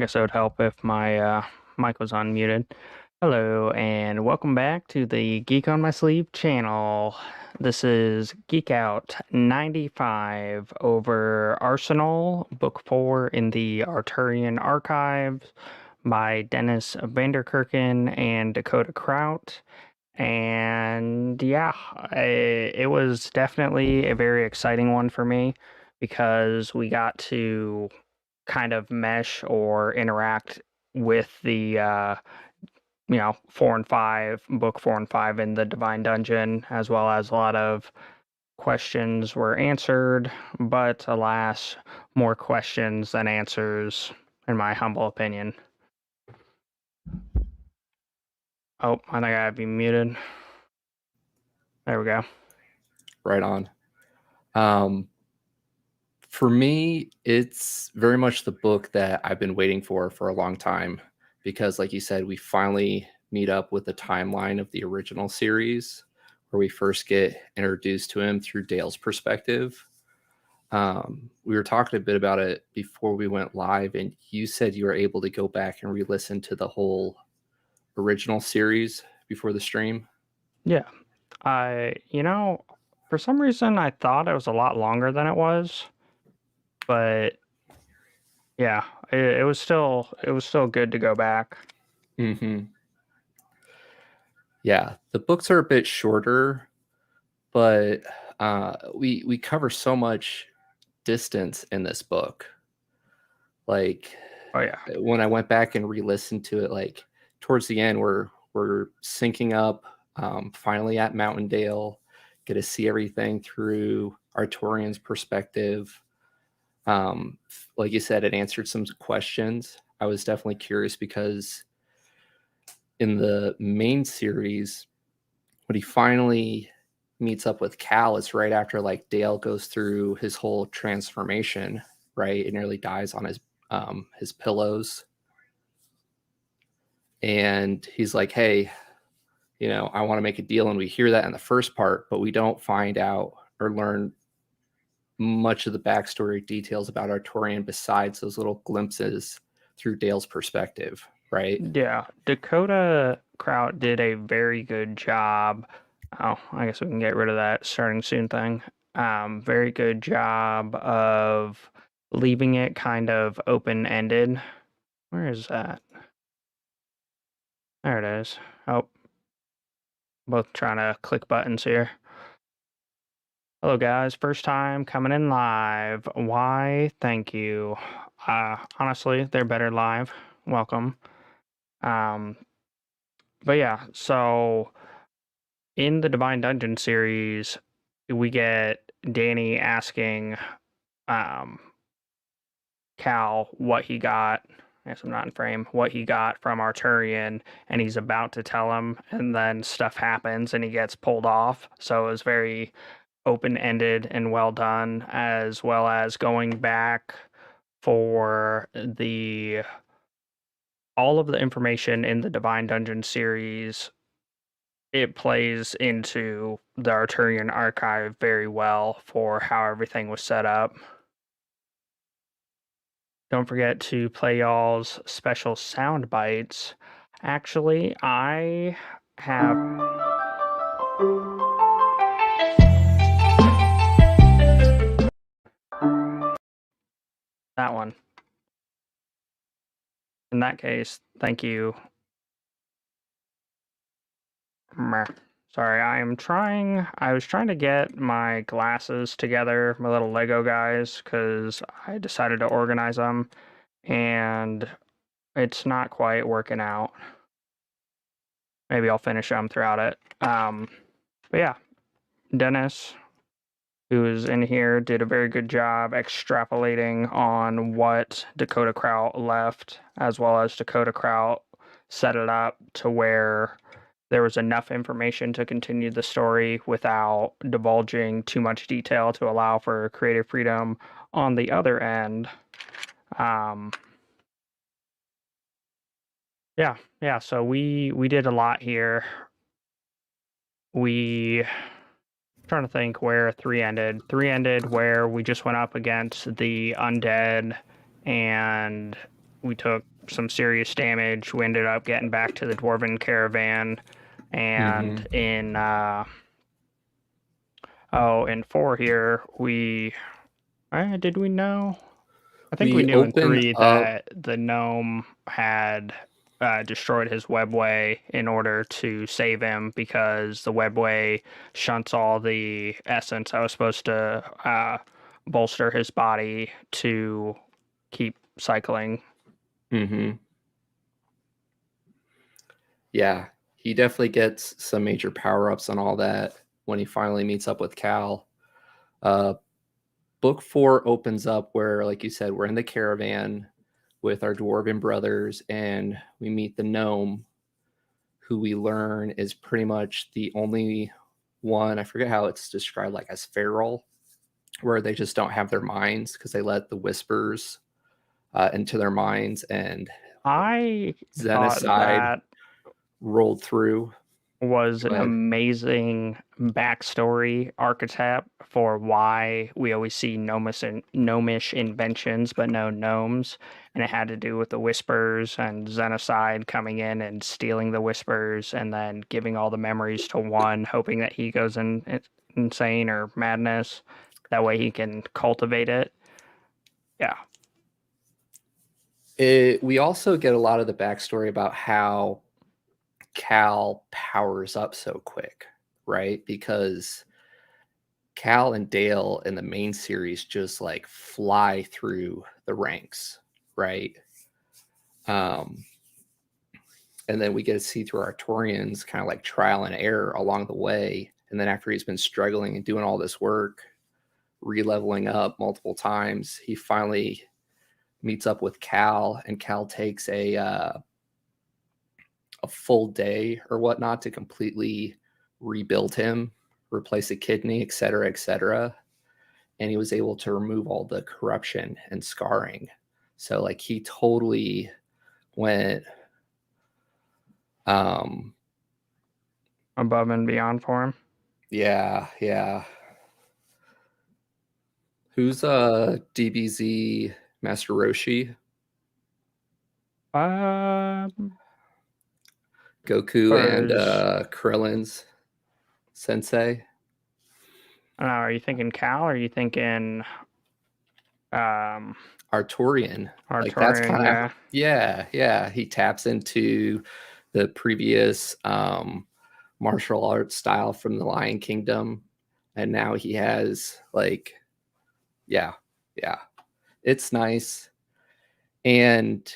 I guess it would help if my mic was unmuted. Hello, and welcome back to the Geek on My Sleeve channel. This is Geek Out 95 over Arsenal, Book 4 in the Artorian Archives by Dennis Vanderkerken and Dakota Krout. And yeah, it was definitely a very exciting one for me because we got to kind of mesh or interact with the 4 and 5, book 4 and 5 in the Divine Dungeon, as well as a lot of questions were answered, but alas, more questions than answers, in my humble opinion. Oh, I think I have you muted. There we go. Right on. For me, it's very much the book that I've been waiting for a long time because, like you said, we finally meet up with the timeline of the original series where we first get introduced to him through Dale's perspective. We were talking a bit about it before we went live, and you said you were able to go back and re-listen to the whole original series before the stream. Yeah. For some reason I thought it was a lot longer than it was, but yeah, it was still good to go back. Mm-hmm. Yeah, the books are a bit shorter, but we cover so much distance in this book. Like Oh yeah. when I went back and re-listened to it, like towards the end, we're syncing up. Finally at Mountaindale, get to see everything through Artorian's perspective. Like you said, it answered some questions. I was definitely curious because in the main series, when he finally meets up with Cal, it's right after like Dale goes through his whole transformation, right? It nearly dies on his pillows. And he's like, hey, I want to make a deal. And we hear that in the first part, but we don't find out or learn much of the backstory details about Artorian besides those little glimpses through Dale's perspective, right? Yeah, Dakota Krout did a very good job. Oh, I guess we can get rid of that starting soon thing. Very good job of leaving it kind of open-ended. Where is that? There it is. Oh, both trying to click buttons here. Hello guys, first time coming in live. Why? Thank you. Honestly, they're better live. Welcome. But yeah, so in the Divine Dungeon series, we get Danny asking um, Cal what he got. I guess I'm not in frame. What he got from Arturian, and he's about to tell him, and then stuff happens, and he gets pulled off. So it was very open-ended and well done, as well as going back for the all of the information in the Divine Dungeon series. It plays into the Arturian archive very well for how everything was set up. Don't forget to play y'all's special sound bites. Actually, I have that one. In that case, thank you. Sorry, I was trying to get my glasses together, my little Lego guys, because I decided to organize them, and it's not quite working out. Maybe I'll finish them throughout it. But yeah, Dennis, who is in here, did a very good job extrapolating on what Dakota Krout left, as well as Dakota Krout set it up to where there was enough information to continue the story without divulging too much detail to allow for creative freedom on the other end. Yeah, so we did a lot here. Trying to think where 3 ended. 3 ended where we just went up against the undead and we took some serious damage. We ended up getting back to the dwarven caravan, and in 4 here did we know? I think we We knew in open 3 up. that the gnome had destroyed his webway in order to save him because the webway shunts all the essence that was supposed to bolster his body to keep cycling. Mm-hmm. Yeah, he definitely gets some major power-ups and all that when he finally meets up with Cal. Book 4 opens up where, like you said, we're in the caravan with our dwarven brothers, and we meet the gnome, who we learn is pretty much the only one, I forget how it's described, like as feral, where they just don't have their minds because they let the whispers into their minds, and I thought Xenocide that rolled through. was Go an ahead. amazing backstory archetype for why we always see gnomish inventions but no gnomes. And it had to do with the whispers and Xenocide coming in and stealing the whispers and then giving all the memories to one, hoping that he goes insane or madness. That way he can cultivate it. Yeah. We also get a lot of the backstory about how Cal powers up so quick, right? Because Cal and Dale in the main series just like fly through the ranks, right? Um, and then we get to see through Artorian's kind of like trial and error along the way. And then after he's been struggling and doing all this work, re-leveling up multiple times, he finally meets up with Cal, and Cal takes a full day or whatnot to completely rebuild him, replace a kidney, et cetera, et cetera. And he was able to remove all the corruption and scarring. So like he totally went Above and beyond for him. yeah. Who's DBZ Master Roshi? Goku and First, Krillin's sensei? I don't know, are you thinking Cal or are you thinking um Artorian. Like that's Artorian? kind of Yeah. yeah. He taps into the previous martial arts style from the Lion Kingdom, and now he has like yeah. It's nice. And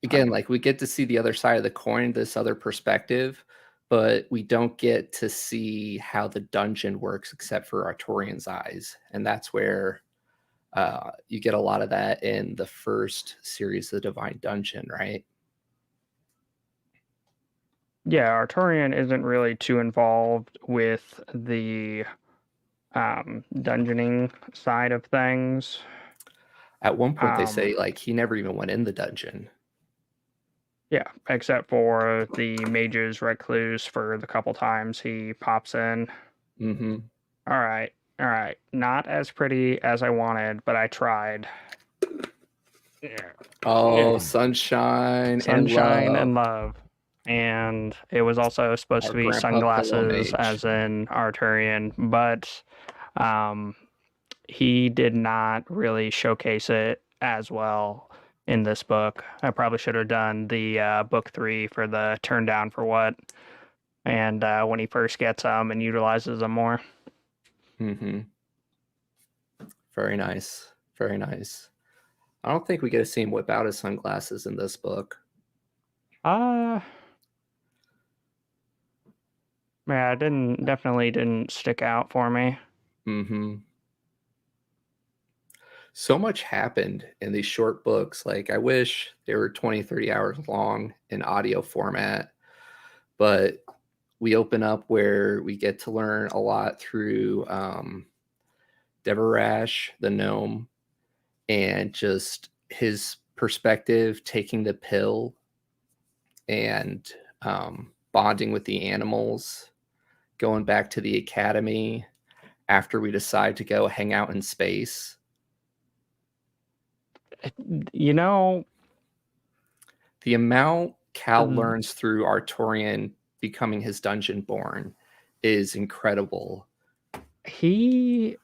again, like we get to see the other side of the coin, this other perspective, but we don't get to see how the dungeon works except for Artorian's eyes. And that's where you get a lot of that in the first series, The Divine Dungeon, right? Yeah, Artorian isn't really too involved with the dungeoning side of things. At one point, they Um, say like he never even went in the dungeon. yeah, except for the mage's recluse for the couple times he pops in. Mm-hmm. All right. Not as pretty as I wanted, but I tried. Yeah. Oh, Yeah. sunshine and Sunshine love and love. And it was also supposed our to be grandpa pillow sunglasses mage. as in Arturian, but um, he did not really showcase it as well in this book. I probably should have done the book 3 for the turn down for what, and when he first gets them and utilizes them more. Mm-hmm. Very nice. Very nice. I don't think we get to see him whip out his sunglasses in this book. Uh, yeah, it definitely didn't stick out for me. Mm-hmm. So much happened in these short books. Like I wish they were 20, 30 hours long in audio format, but we open up where we get to learn a lot through Devarash, the gnome, and just his perspective, taking the pill and bonding with the animals, going back to the academy after we decide to go hang out in space. You know, The amount Cal learns through Artorian becoming his dungeon born is incredible. he.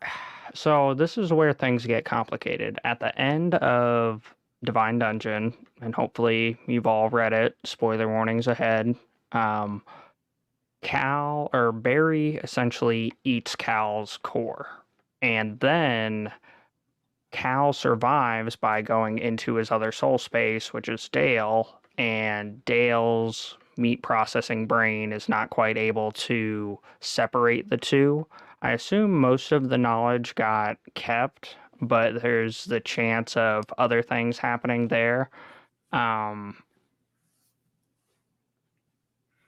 So this is where things get complicated. At the end of Divine Dungeon, and hopefully you've all read it. Spoiler warnings ahead. Um, Cal or Barry essentially eats Cal's core, and then Cal survives by going into his other soul space, which is Dale, and Dale's meat processing brain is not quite able to separate the two. I assume most of the knowledge got kept, but there's the chance of other things happening there. Um,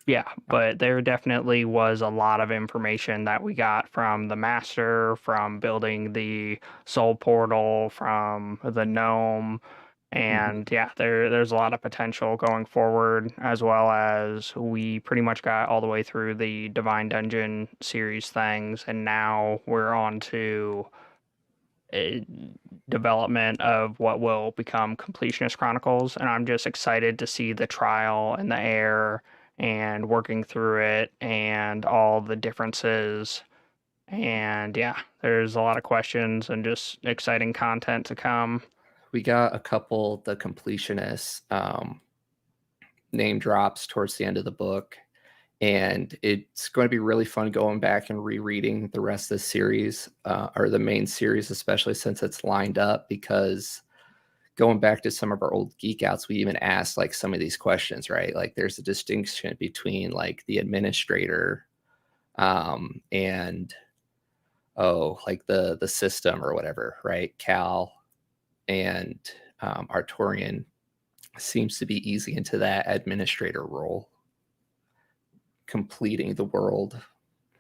Yeah, but there definitely was a lot of information that we got from the master, from building the soul portal, from the gnome, Mhm. and yeah, there's a lot of potential going forward, as well as we pretty much got all the way through the Divine Dungeon series things, and now we're on to uh, development of what will become Completionist Chronicles, and I'm just excited to see the trial and the error and working through it and all the differences. And yeah, there's a lot of questions and just exciting content to come. We got a couple the completionist name drops towards the end of the book, and it's going to be really fun going back and rereading the rest of the series, or the main series, especially since it's lined up. Because going back to some of our old geek outs, we even asked like some of these questions, right? Like there's a distinction between like the administrator, and like the system or whatever, right? Cal and Artorian seems to be easy into that administrator role, completing the world,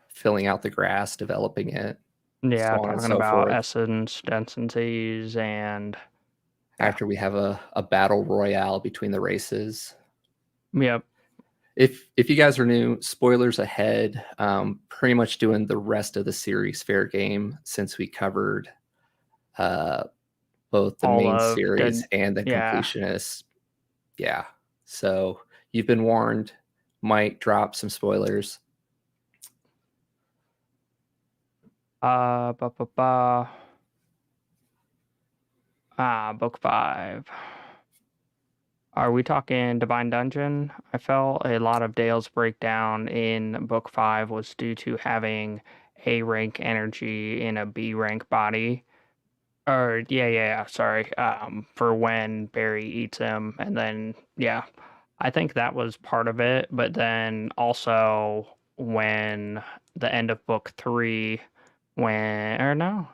filling out the grass, developing it, Yeah, so on and talking so about forth. essence densities and yeah, After we have a battle royale between the races. yep, If you guys are new, spoilers ahead. Pretty much doing the rest of the series fair game, since we covered uh, both the all main of series the and the yeah. completionist. Yeah. So you've been warned. Might drop some spoilers. Ba, ba, ba. Book 5. Are we talking Divine Dungeon? I felt a lot of Dale's breakdown in Book 5 was due to having A rank energy in a B rank body. Or, yeah, sorry. For when Barry eats him. And then, yeah, I think that was part of it. But then also when the end of Book 3, when, or no,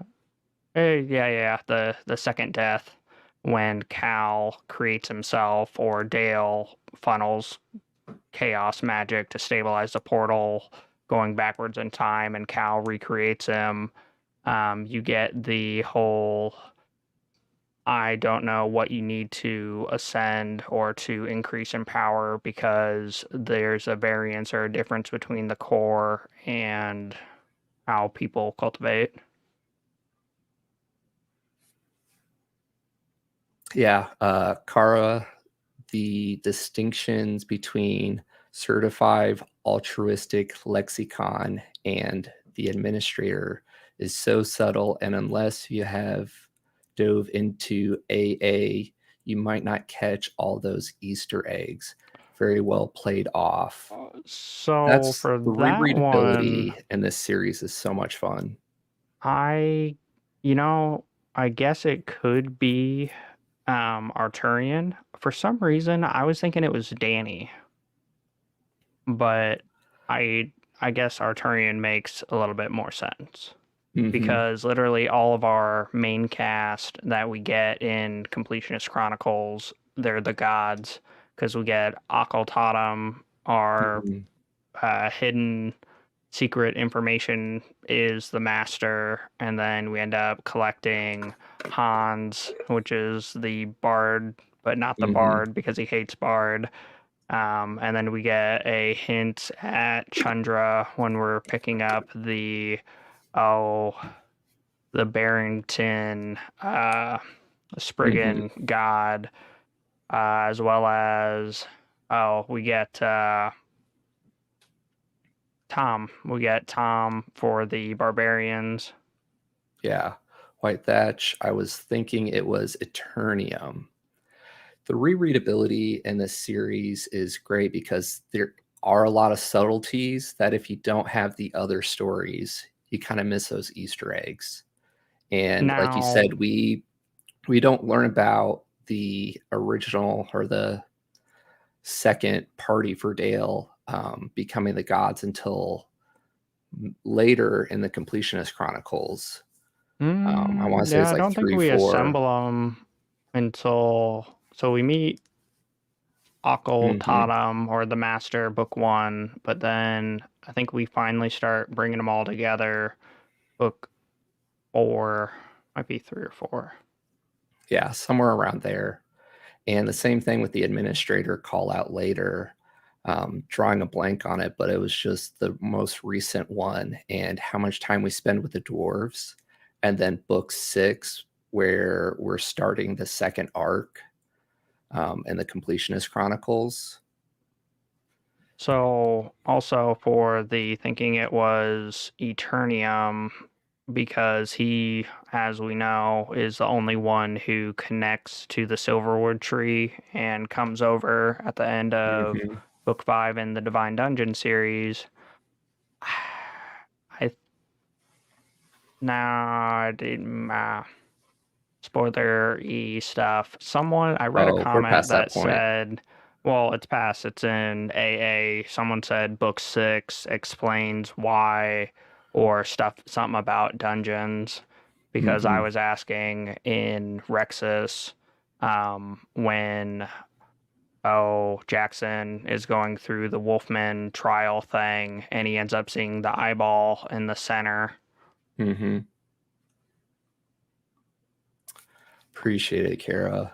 yeah, the second death when Cal creates himself or Dale funnels chaos magic to stabilize the portal going backwards in time and Cal recreates him. You get the whole I don't know what you need to ascend or to increase in power because there's a variance or a difference between the core and how people cultivate. Yeah. Kara, the distinctions between certified altruistic lexicon and the administrator is so subtle, and unless you have dove into AA, you might not catch all those Easter eggs. Very well played off. So That's for the that one, rereadability in this series is so much fun. I, you know, I guess it could be Arturian. For some reason, I was thinking it was Danny, but I I guess Arturian makes a little bit more sense Hmm. because literally all of our main cast that we get in Completionist Chronicles, they're the gods because we get Occultatum, our Hmm. hidden secret information is the master, and then we end up collecting Hans, which is the bard, but not the Hmm. bard because he hates bard. And then we get a hint at Chandra when we're picking up oh the Barrington Hmm. Spriggan god, as well as we get Tom. We get Tom for the barbarians. Yeah. White Thatch, I was thinking it was Eternium. The rereadability in this series is great because there are a lot of subtleties that if you don't have the other stories, you kind of miss those Easter eggs. And like you Now, said, we don't learn about the original or the second party for Dale becoming the gods until later in the Completionist Chronicles. I want to say yeah, it's I like don't think 3, we 4. assemble them until so we meet Akal Mm-hmm. Tatum or the Master Book 1, but then I think we finally start bringing them all together. Book 4, might be 3 or 4. Yeah, somewhere around there. And the same thing with the administrator call out later. Drawing a blank on it, but it was just the most recent one, and how much time we spend with the dwarves. And then book 6, where we're starting the second arc in the Completionist Chronicles. So also for the thinking it was Eternium because he, as we know, is the only one who connects to the Silverwood tree and comes over at the end of Mm-hmm. book 5 in the Divine Dungeon series. I Nah, I didn't spoiler-y stuff. Someone, I read a Oh, we're comment past that that point. said, well, it's past, it's in AA. Someone said book 6 explains why or stuff, something about dungeons, because I Mm-hmm. was asking in Rexus when, oh, Jackson is going through the Wolfman trial thing and he ends up seeing the eyeball in the center. Mm-hmm. Appreciate it, Kara.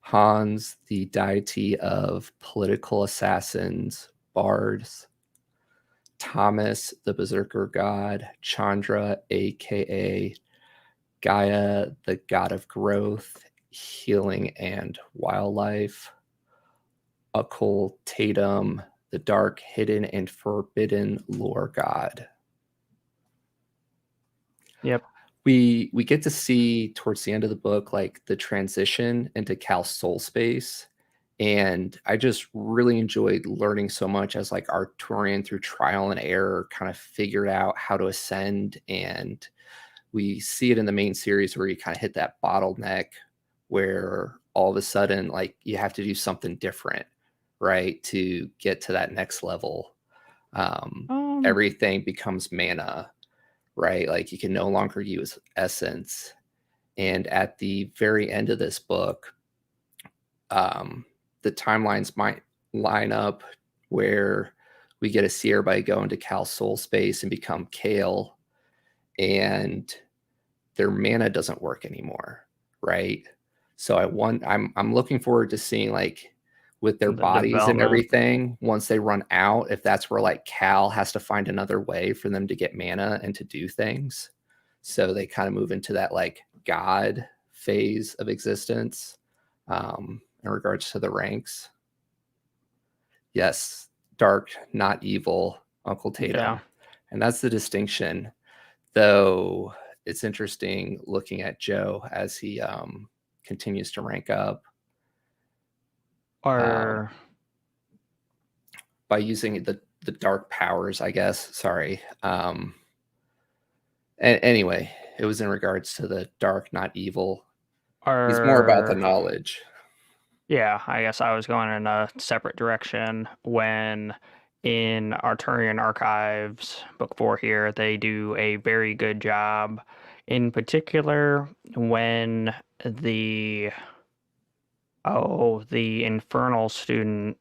Hans, the deity of political assassins, bards. Thomas, the berserker god. Chandra, aka Gaia, the god of growth, healing, and wildlife. Occultatum, the dark, hidden, and forbidden lore god. Yep. We get to see towards the end of the book like the transition into Cal's soul space, and I just really enjoyed learning so much as like Artorian through trial and error kind of figured out how to ascend. And we see it in the main series where you kind of hit that bottleneck where all of a sudden like you have to do something different, right, to get to that next level. Um, Everything becomes mana, right? Like you can no longer use essence. And at the very end of this book, the timelines might line up where we get to see everybody go into Cal's soul space and become Kale, and their mana doesn't work anymore, right? So I'm looking forward to seeing like with their the bodies and development. everything, once they run out, if that's where like Cal has to find another way for them to get mana and to do things. So they kind of move into that like god phase of existence in regards to the ranks. Yes, dark, not evil, Uncle Yeah. Tatum. And that's the distinction. Though it's interesting looking at Joe as he continues to rank up Or by using the dark powers, I guess. Sorry. Anyway, it was in regards to the dark, not evil. He's more about the or knowledge. yeah, I guess I was going in a separate direction when in Artorian Archives, book 4 here, they do a very good job. In particular, when the the infernal student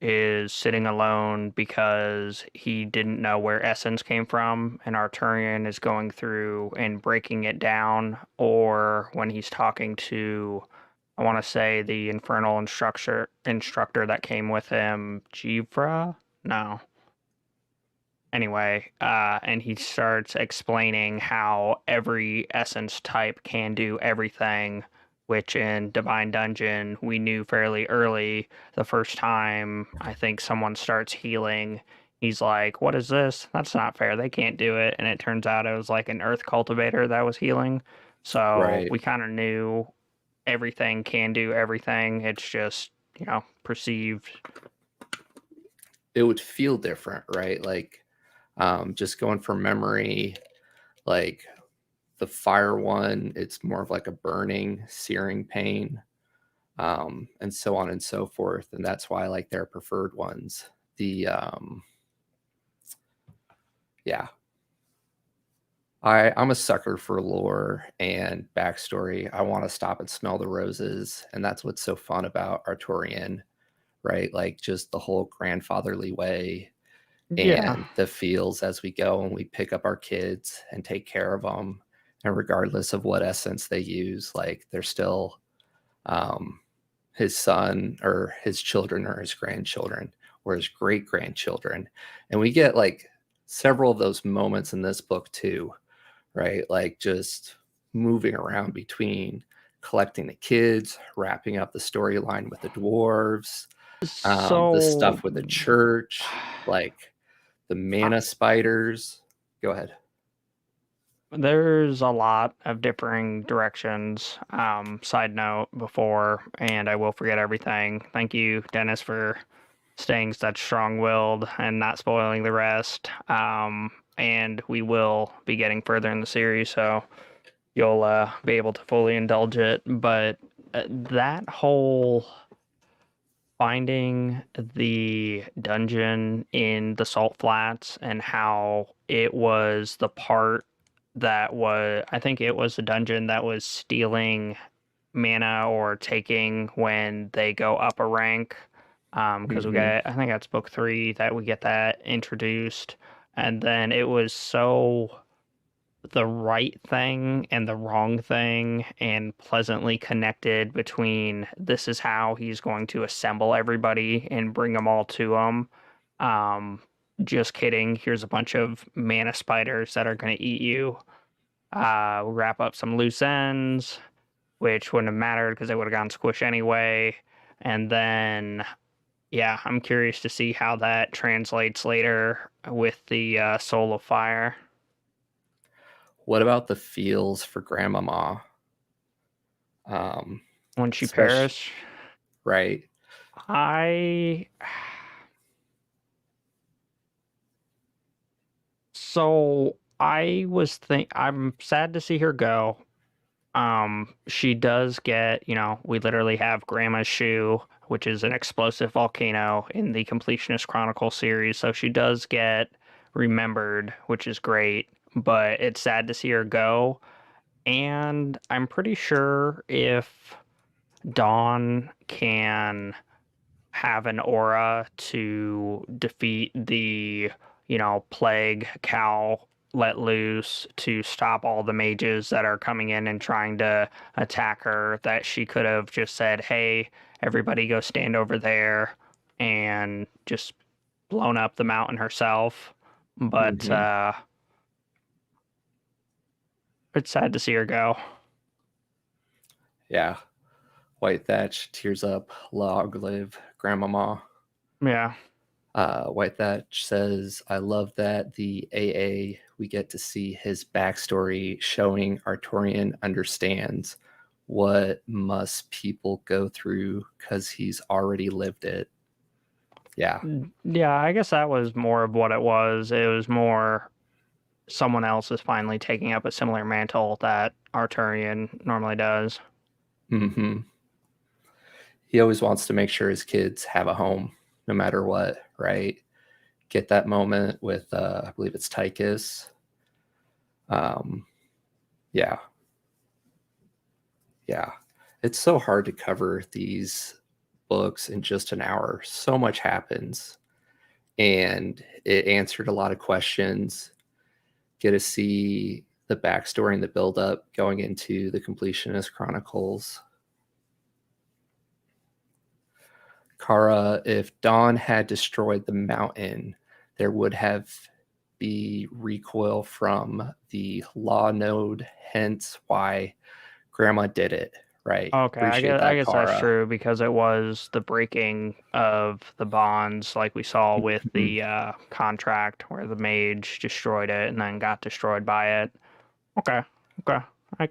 is sitting alone because he didn't know where essence came from, and Arturian is going through and breaking it down, or when he's talking to, I want to say, the infernal instructor that came with him, Jivra? No. Anyway, and he starts explaining how every essence type can do everything, which in Divine Dungeon we knew fairly early. The first time I think someone starts healing, he's like, "What is this? That's not fair. They can't do it." And it turns out it was like an earth cultivator that was healing. So Right. we kind of knew everything can do everything. It's just, perceived. It would feel different, right? Like, just going from memory, like the fire one, it's more of like a burning, searing pain, and so on and so forth. And that's why I like their preferred ones. Yeah, I'm a sucker for lore and backstory. I want to stop and smell the roses, and that's what's so fun about Artorian, right? Like just the whole grandfatherly way Yeah. and the feels as we go and we pick up our kids and take care of them. And regardless of what essence they use, like they're still um, his son or his children or his grandchildren or his great grandchildren. And we get like several of those moments in this book too, right? Like just moving around between collecting the kids, wrapping up the storyline with the dwarves, the So stuff with the church, like the mana spiders. Go ahead. there's a lot of differing directions. Side note before, and I will forget everything. Thank you, Dennis, for staying such strong-willed and not spoiling the rest. And we will be getting further in the series, so you'll be able to fully indulge it. But that whole finding the dungeon in the Salt Flats and how it was the part that was, I think it was the dungeon that was stealing mana or taking when they go up a rank. Because we Mm-hmm. get, I think that's book 3 that we get that introduced. And then it was so the right thing and the wrong thing and pleasantly connected between this is how he's going to assemble everybody and bring them all to him. Um, just kidding. Here's a bunch of mana spiders that are going to eat you. Wrap up some loose ends, which wouldn't have mattered because they would have gone squish anyway. And then, yeah, I'm curious to see how that translates later with the Soul of Fire. What about the feels for Grandmama? When she Especially, perished, right? I so I was I'm sad to see her go. She does get, we literally have Grandma's shoe, which is an explosive volcano in the Completionist Chronicle series, so she does get remembered, which is great, but it's sad to see her go. And I'm pretty sure if Dawn can have an aura to defeat the, plague cow let loose to stop all the mages that are coming in and trying to attack her, that she could have just said, hey, everybody go stand over there and just blown up the mountain herself. But Mm-hmm. it's sad to see her go. Yeah. White Thatch, tears up, log live, Grandmama. Yeah. White Thatch says, I love that the AA, we get to see his backstory showing Artorian understands what must people go through because he's already lived it. Yeah. Yeah, I guess that was more of what it was. It was more someone else is finally taking up a similar mantle that Artorian normally does. Mm-hmm. He always wants to make sure his kids have a home no matter what, right? Get that moment with, I believe it's Tychus. Um, yeah. Yeah. It's so hard to cover these books in just an hour. So much happens. And it answered a lot of questions. Get to see the backstory and the buildup going into the Completionist Chronicles. Kara, if Dawn had destroyed the mountain, there would have be recoil from the law node, hence why Grandma did it. Right. Okay, Appreciate I that, guess that's Kara. true because it was the breaking of the bonds, like we saw with Mhm. the contract where the mage destroyed it and then got destroyed by it. Okay, okay. I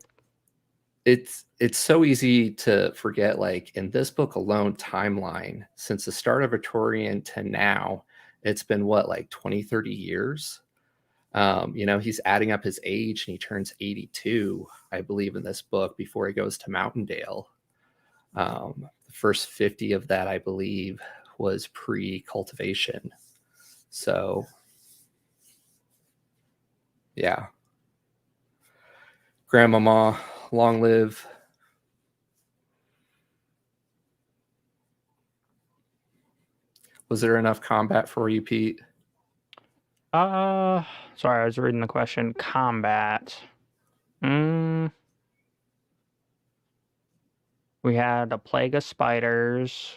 it's so easy to forget, like in this book alone, timeline since the start of Artorian to now, it's been what, like 20-30 years. He's adding up his age and he turns 82, I believe, in this book before he goes to Mountaindale. The first 50 of that, I believe, was pre-cultivation. So yeah, Grandmama, long live. Was there enough combat for you, Pete? Sorry, I was reading the question. Combat. We had a plague of spiders.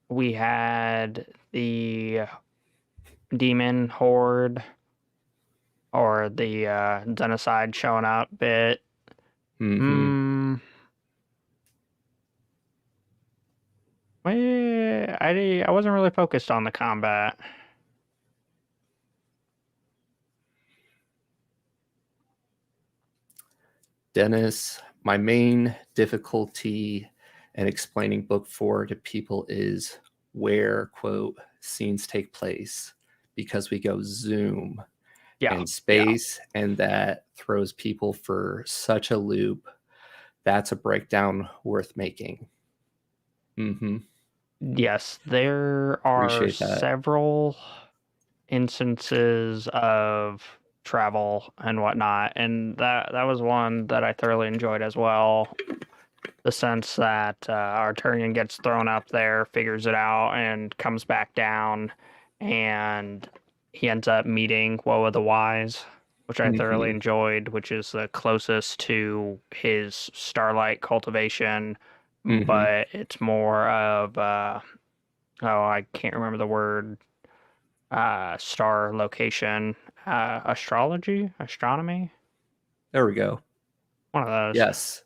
We had the demon horde, or the genocide showing up bit. Mm-hmm. I wasn't really focused on the combat. Dennis, my main difficulty in explaining book 4 to people is where, quote, scenes take place, because we go zoom and space, and that throws people for such a loop. That's a breakdown worth making. Mm-hmm. Yes, there are Appreciate that. several instances of travel and whatnot, and that was one that I thoroughly enjoyed as well. The sense that Artorian gets thrown up there, figures it out, and comes back down, and he ends up meeting Woe of the Wise, which I thoroughly Mm-hmm. enjoyed, which is the closest to his Starlight cultivation, Mm-hmm. but it's more of I can't remember the word, star location, astrology, astronomy, There we go. one of those. Yes.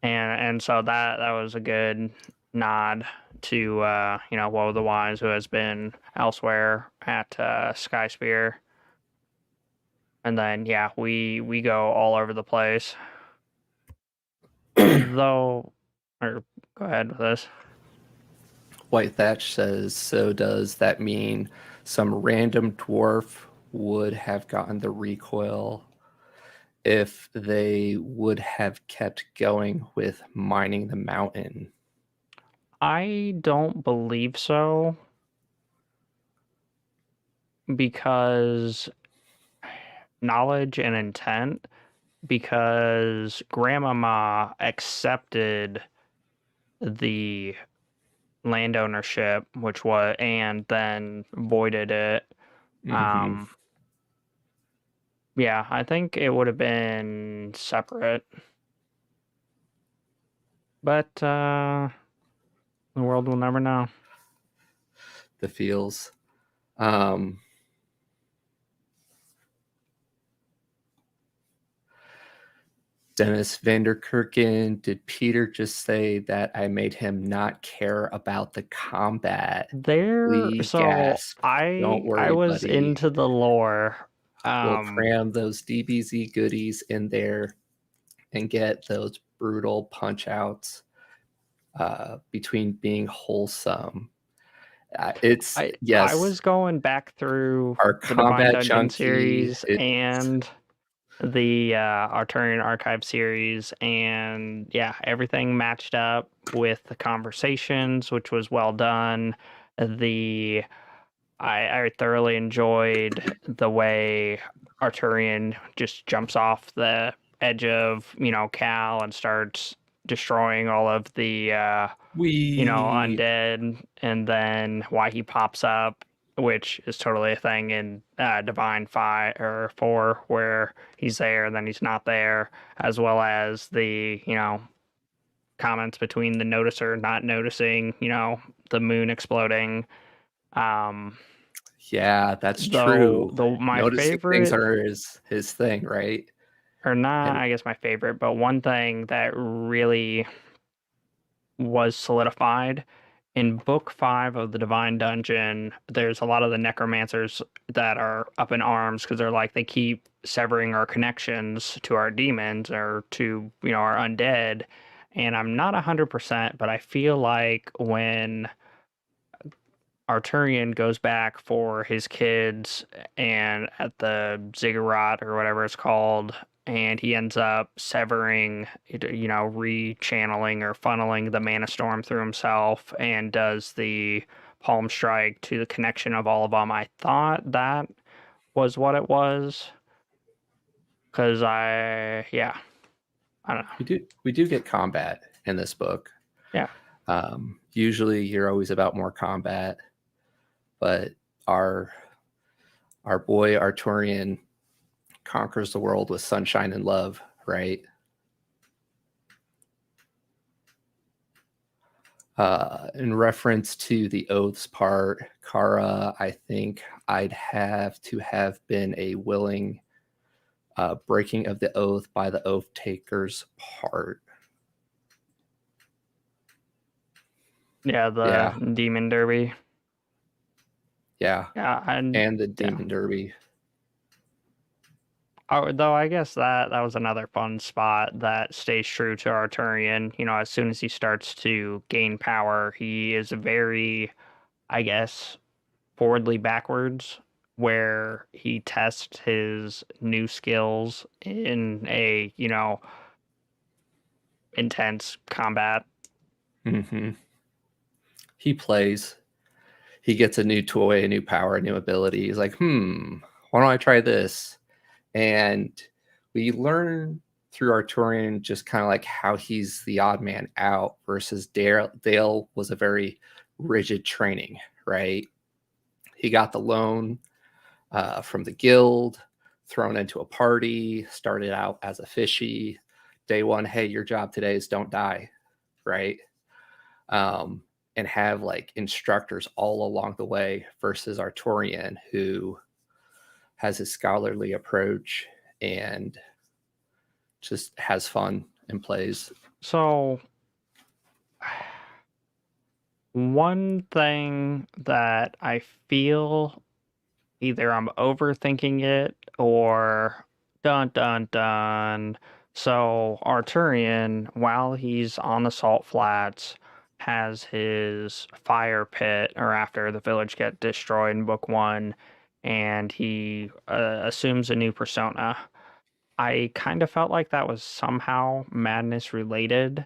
And so that was a good nod to Woe of the Wise, who has been elsewhere at Sky Sphere. And then we go all over the place. Though, or go ahead with this. White Thatch says, so does that mean some random dwarf would have gotten the recoil if they would have kept going with mining the mountain? I don't believe so, because knowledge and intent, because Grandmama accepted the land ownership, which was, and then voided it. Mm-hmm. Yeah, I think it would have been separate, but the world will never know. The feels. Dennis Vanderkerken, did Peter just say that I made him not care about the combat? Lee So gasped. Don't I worry, was buddy. into the lore. We'll cram those DBZ goodies in there and get those brutal punch outs between being wholesome. I Yes, was going back through our the Divine combat Dungeon junkie. series and the Artorian Archive series, and yeah, everything matched up with the conversations, which was well done. The I thoroughly enjoyed the way Arturian just jumps off the edge of, Cal, and starts destroying all of the We undead, and then why he pops up, which is totally a thing in Divine 5 or 4, where he's there and then he's not there, as well as the, comments between the noticer not noticing, the moon exploding. Yeah, that's Though true. my Noticing things favorite, are his thing, right? or not, And I guess my favorite, but one thing that really was solidified in book 5 of the Divine Dungeon, there's a lot of the necromancers that are up in arms because they're like, they keep severing our connections to our demons or to, our undead. And I'm not 100%, but I feel like when Arturian goes back for his kids and at the ziggurat or whatever it's called, and he ends up severing, rechanneling or funneling the mana storm through himself and does the palm strike to the connection of all of them. I thought that was what it was because I don't know. We do get combat in this book. Yeah. Usually you're always about more combat, but our boy Artorian conquers the world with sunshine and love, right? In reference to the oaths part, Kara, I think I'd have to have been a willing breaking of the oath by the oath takers part. Yeah, the Yeah. Demon Derby. Yeah. Yeah, And the Demon Derby. Though I guess that was another fun spot that stays true to Arturian. As soon as he starts to gain power, he is very, I guess, forwardly backwards, where he tests his new skills in a, intense combat. Mm-hmm. He plays. He gets a new toy, a new power, a new ability. He's like, why don't I try this? And we learn through Artorian just kind of like how he's the odd man out versus Dale was a very rigid training, right? He got the loan from the guild, thrown into a party, started out as a fishy. Day one, hey, your job today is don't die, right? And have like instructors all along the way versus Artorian, who has his scholarly approach and just has fun and plays. So, one thing that I feel either I'm overthinking it or dun dun dun. So Arturian, while he's on the salt flats, has his fire pit, or after the village get destroyed in book 1, and he assumes a new persona. I kind of felt like that was somehow madness related,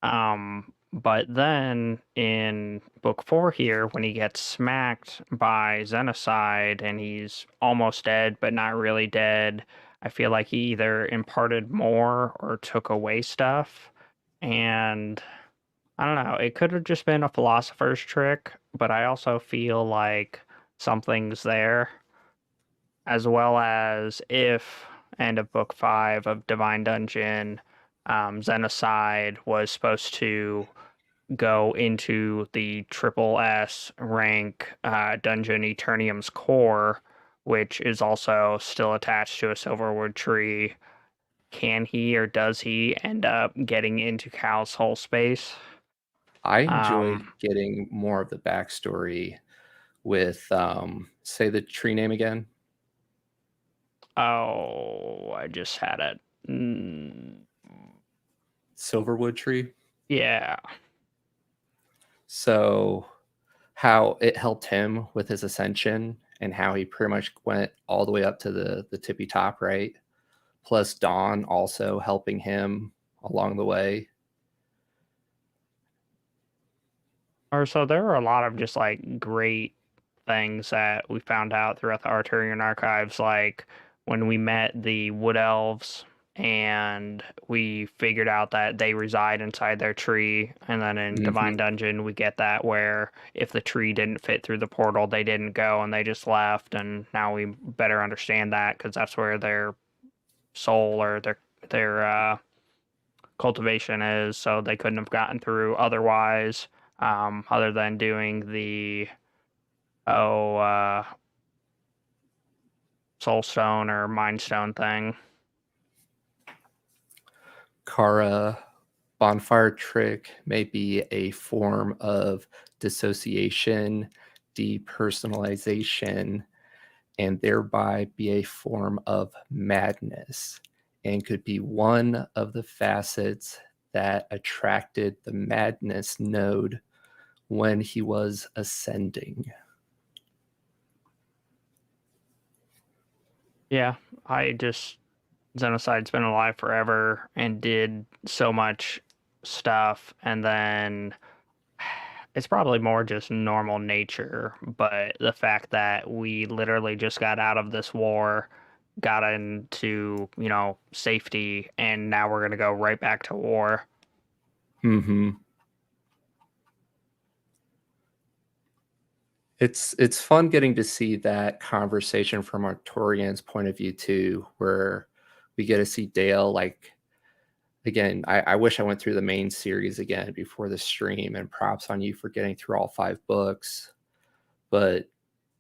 but then in book 4 here, when he gets smacked by Xenocide and he's almost dead, but not really dead, I feel like he either imparted more or took away stuff. And I don't know, it could have just been a philosopher's trick, but I also feel like something's there, as well as if end of book 5 of Divine Dungeon, Xenocide was supposed to go into the triple S rank dungeon Eternium's core, which is also still attached to a Silverwood tree. Can he or does he end up getting into Cal's whole space? I enjoyed Um, getting more of the backstory with say the tree name again. oh, I just had it. Silverwood tree. Yeah. So how it helped him with his ascension and how he pretty much went all the way up to the tippy top, right? Plus Dawn also helping him along the way. Or so there are a lot of just like great things that we found out throughout the Arturian archives, like when we met the Wood Elves and we figured out that they reside inside their tree. And then in Divine Mm-hmm. Dungeon, we get that where if the tree didn't fit through the portal, they didn't go and they just left. And now we better understand that because that's where their soul or their cultivation is. So they couldn't have gotten through otherwise, other than doing the oh soulstone or mind stone thing. Kara bonfire trick may be a form of dissociation, depersonalization, and thereby be a form of madness, and could be one of the facets that attracted the madness node when he was ascending. Yeah, Xenocide's been alive forever and did so much stuff, and then it's probably more just normal nature, but the fact that we literally just got out of this war, got into, safety, and now we're going to go right back to war. Mm-hmm. It's fun getting to see that conversation from Artorian's point of view too, where we get to see Dale like again. I wish I went through the main series again before the stream, and props on you for getting through all 5 books. But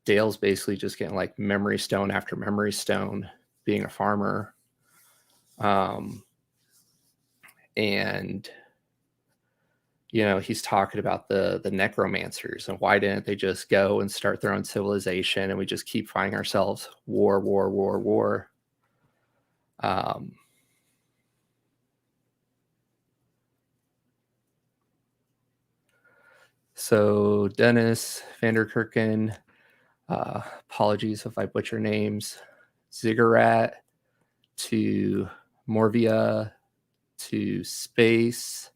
Dale's basically just getting like memory stone after memory stone being a farmer. And he's talking about the necromancers and why didn't they just go and start their own civilization, and we just keep finding ourselves war. So Dennis Vanderkerken, apologies if I butcher names, Ziggurat to Morvia to Space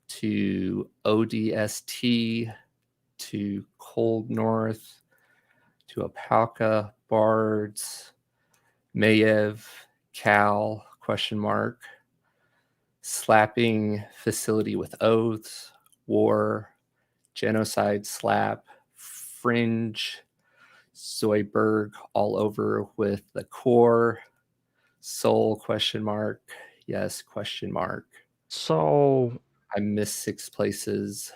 to ODST to Cold North to Apalka, Bards, Mayev, Cal, question mark, slapping facility with oaths, war, genocide slap, fringe, Zoidberg all over with the core, soul question mark, yes question mark. So I missed 6 places.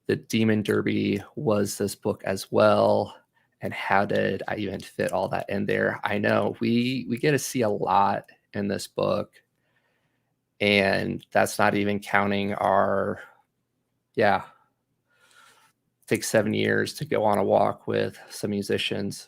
The Demon Derby was this book as well. And how did I even fit all that in there? I know we get to see a lot in this book. And that's not even counting our, takes 7 years to go on a walk with some musicians.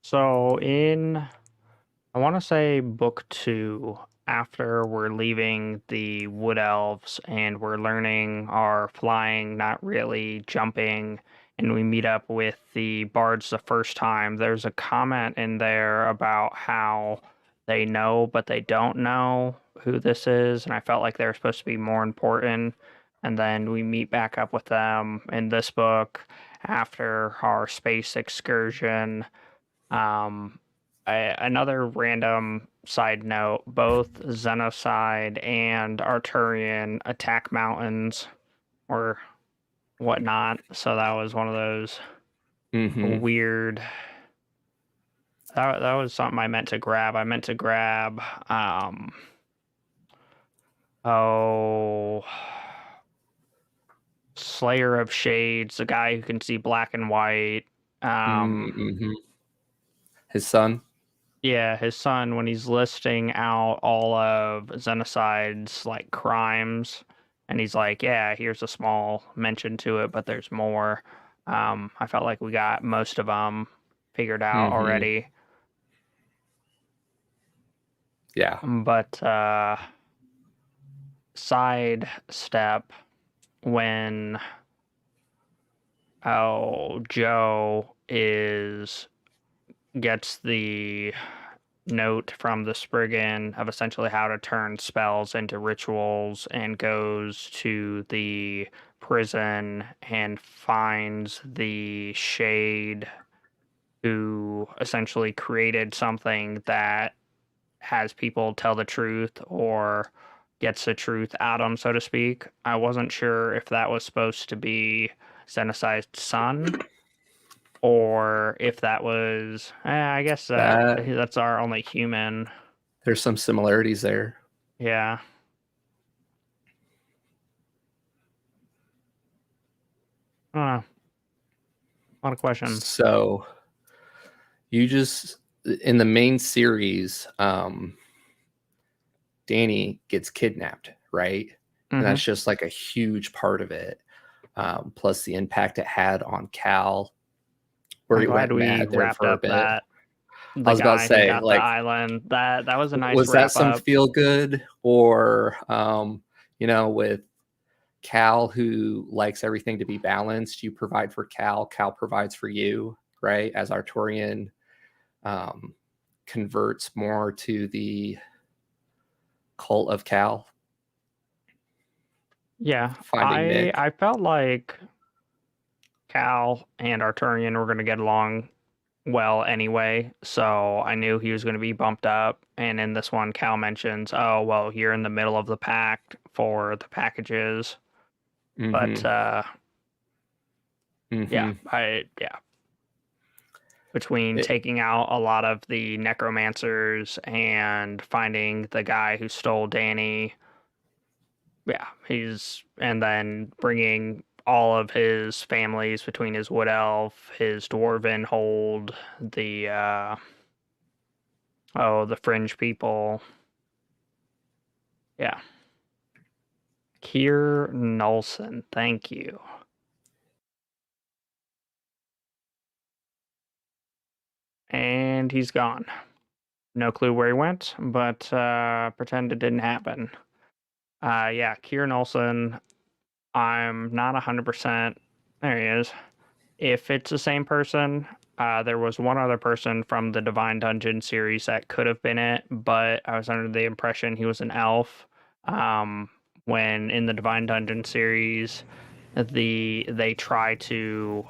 So I want to say book 2, after we're leaving the Wood Elves and we're learning our flying, not really jumping, and we meet up with the bards the first time, there's a comment in there about how they know, but they don't know who this is, and I felt like they were supposed to be more important. And then we meet back up with them in this book after our space excursion. Um, Another random side note, both Xenocide and Artorian attack mountains or whatnot. So that was one of those weird. That was something I meant to grab. I meant to grab oh, Slayer of Shades, the guy who can see black and white. His son. Yeah, his son, when he's listing out all of Xenocide's like crimes, and he's like, yeah, here's a small mention to it, but there's more. I felt like we got most of them figured out already. Yeah. But side step when Joe gets the note from the Spriggan of essentially how to turn spells into rituals and goes to the prison and finds the Shade who essentially created something that has people tell the truth or gets the truth out of them, so to speak. I wasn't sure if that was supposed to be Xenocide's son or if that was, I guess that's our only human. There's some similarities there. Yeah. A lot of questions. So you just, in the main series, Danny gets kidnapped, right? And that's just like a huge part of it. Plus the impact it had on Cal, where I'm he glad went we mad there wrapped for a up bit. the I was about to guy who say, got the like, island. That was a nice was that wrap some up. feel good, or with Cal, who likes everything to be balanced, you provide for Cal, Cal provides for you, right? As Artorian converts more to the cult of Cal. Yeah, Finding Nick. I felt like Cal and Arturian were going to get along well anyway, so I knew he was going to be bumped up. And in this one, Cal mentions, "Oh, well, you're in the middle of the pact for the packages." But yeah, between taking out a lot of the necromancers and finding the guy who stole Danny, and then bringing all of his families between his wood elf, his dwarven hold, the fringe people. Yeah. Kier Nolson, thank you. And he's gone. No clue where he went, but pretend it didn't happen. Yeah, Kier Nolson, I'm not 100%. There he is. If it's the same person, there was one other person from the Divine Dungeon series that could have been it, but I was under the impression he was an elf. When in the Divine Dungeon series, they try to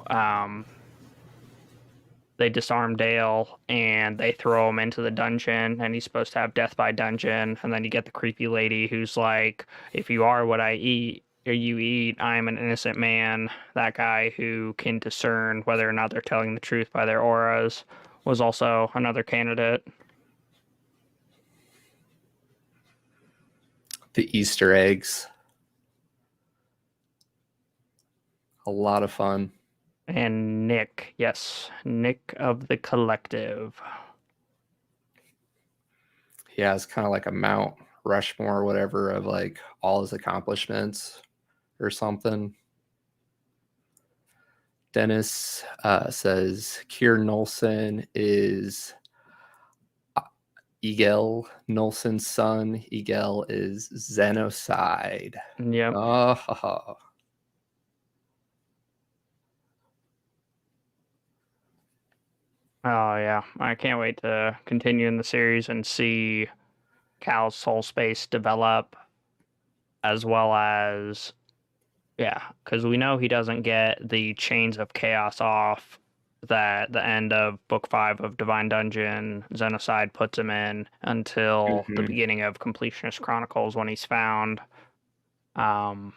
they disarm Dale and they throw him into the dungeon, and he's supposed to have death by dungeon. And then you get the creepy lady who's like, "If you are what I eat, or you eat, I am an innocent man." That guy who can discern whether or not they're telling the truth by their auras was also another candidate. The Easter eggs. A lot of fun. And Nick, yes, Nick of the Collective. Yeah, it's kind of like a Mount Rushmore or whatever of like all his accomplishments or something. Dennis says Kier Nolson is Egel Nolson's son. Egel is Xenocide. Yep. Oh, Oh yeah, I can't wait to continue in the series and see Cal's soul space develop, as well as because we know he doesn't get the chains of chaos off that the end of book 5 of Divine Dungeon Xenocide puts him in until the beginning of Completionist Chronicles when he's found. I'm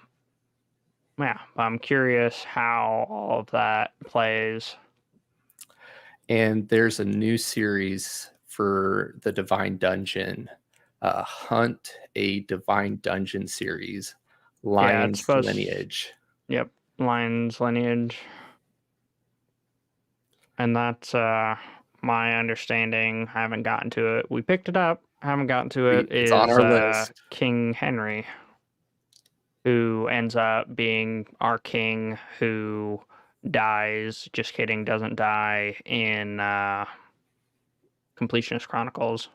curious how all of that plays. And there's a new series for the Divine Dungeon, Hunt a Divine Dungeon series, Lion's Lineage. Yep, Lion's Lineage. And that's my understanding. I haven't gotten to it. We picked it up. Haven't gotten to it. It's Is on our list. King Henry, who ends up being our king, who dies. Just kidding, doesn't die in Completionist Chronicles.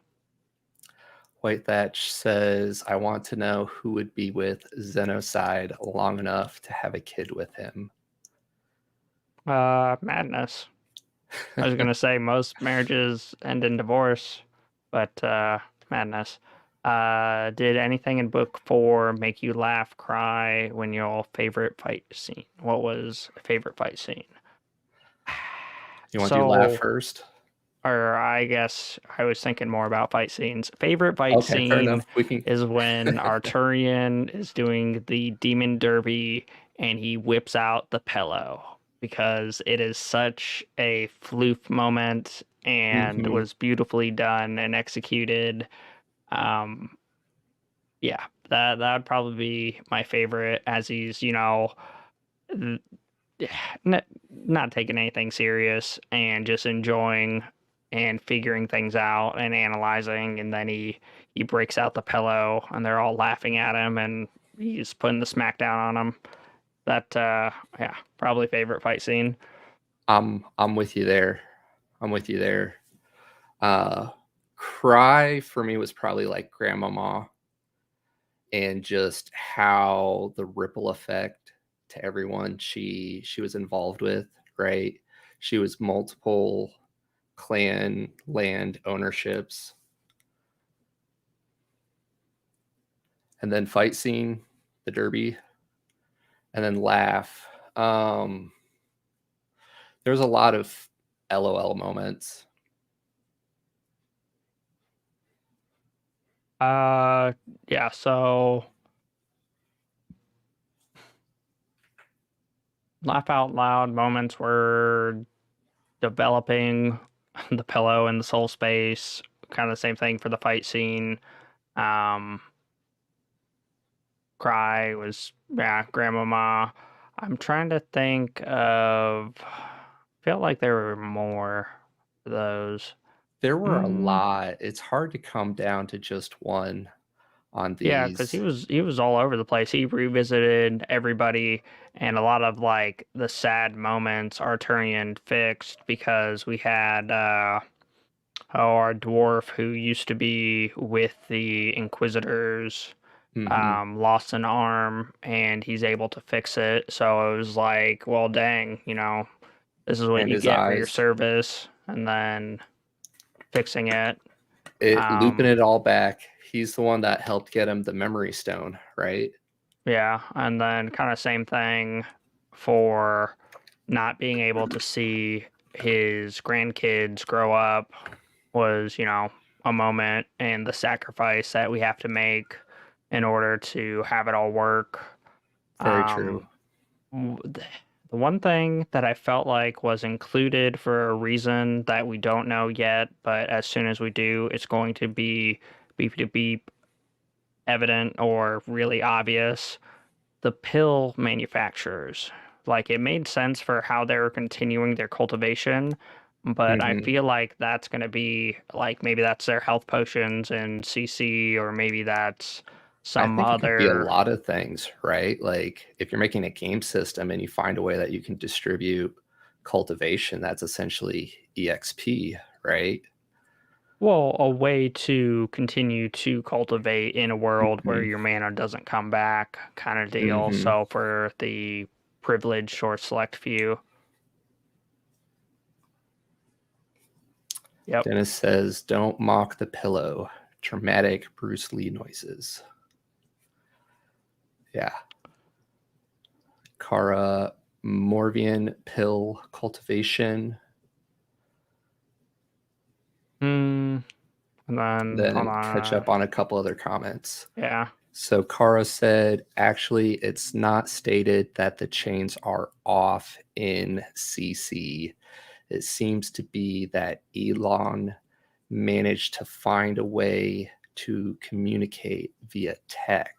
White Thatch says, I want to know who would be with Xenocide long enough to have a kid with him. Madness. I was going to say most marriages end in divorce, but madness. Did anything in book 4 make you laugh, cry when your favorite fight scene? What was a favorite fight scene? You want to do laugh first? Or I guess I was thinking more about fight scenes. Favorite fight scene is when Artorian is doing the Demon Derby and he whips out the pillow, because it is such a floof moment and was beautifully done and executed. That'd probably be my favorite, as he's, not taking anything serious and just enjoying and figuring things out and analyzing, and then he breaks out the pillow and they're all laughing at him and he's putting the smackdown on him. That yeah, probably favorite fight scene. I'm with you there. I'm with you there. Cry for me was probably like Grandmama, and just how the ripple effect to everyone she was involved with, right? She was multiple clan land ownerships. And then fight scene, the derby, and then laugh. There's a lot of LOL moments. Yeah, so laugh out loud moments were developing the pillow and the soul space, kind of the same thing for the fight scene. Um, Cry was, yeah, Grandmama. I'm trying to think of, felt like there were more of those. There were a lot. It's hard to come down to just one on Yeah, because these. he was all over the place. He revisited everybody, and a lot of like the sad moments Artorian fixed because we had our dwarf who used to be with the Inquisitors Mm-hmm. lost an arm and he's able to fix it. So it was like, well, dang, this is what And you his get for your eyes. service, and then fixing it. It looping Um, it all back. He's the one that helped get him the memory stone, right? yeah, and then kind of same thing for not being able to see his grandkids grow up was, a moment and the sacrifice that we have to make in order to have it all work. Very true. Um, the one thing that I felt like was included for a reason that we don't know yet, but as soon as we do, it's going to be beep to beep evident or really obvious. The pill manufacturers. Like it made sense for how they were continuing their cultivation, but I Mm-hmm. feel like that's going to be like maybe that's their health potions and CC, or maybe that's I some think it could be a other. lot of things, right? Like if you're making a game system and you find a way that you can distribute cultivation, that's essentially EXP, right? Well, a way to continue to cultivate in a world where Mm-hmm. your mana doesn't come back, kind of deal. Mm-hmm. So for the privileged or select few. Yep. Dennis says, don't mock the pillow. Dramatic Bruce Lee noises. Yeah. Kara, Morvian pill cultivation. And then hold Then catch on. up on a couple other comments. Yeah. So Kara said, actually, it's not stated that the chains are off in CC. It seems to be that Elon managed to find a way to communicate via tech.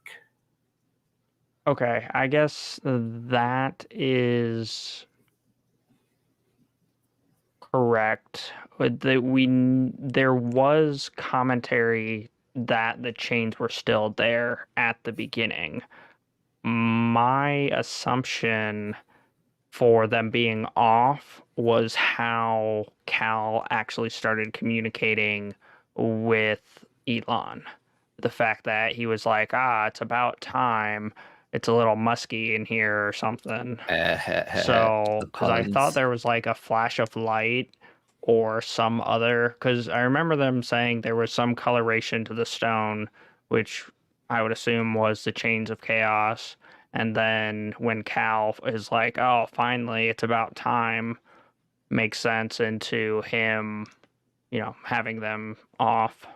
Okay, I guess that is correct. But there was commentary that the chains were still there at the beginning. My assumption for them being off was how Cal actually started communicating with Elon. The fact that he was like, it's about time. It's a little musky in here or something. So, The because I thought puns. there was like a flash of light or some other, because I remember them saying there was some coloration to the stone, which I would assume was the Chains of Chaos. And then when Cal is like, oh, finally, it's about time, makes sense into him, having them off.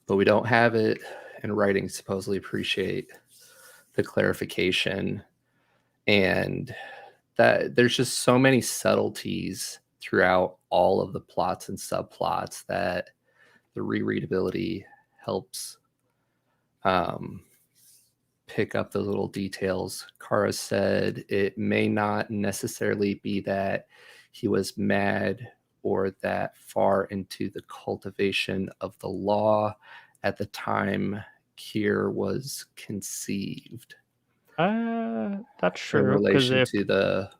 But we don't have it in writing. Supposedly appreciate the clarification, and that there's just so many subtleties throughout all of the plots and subplots that the rereadability helps pick up the little details. Kara said it may not necessarily be that he was mad or that far into the cultivation of the law at the time Kier was conceived. That's So in true, because relation to the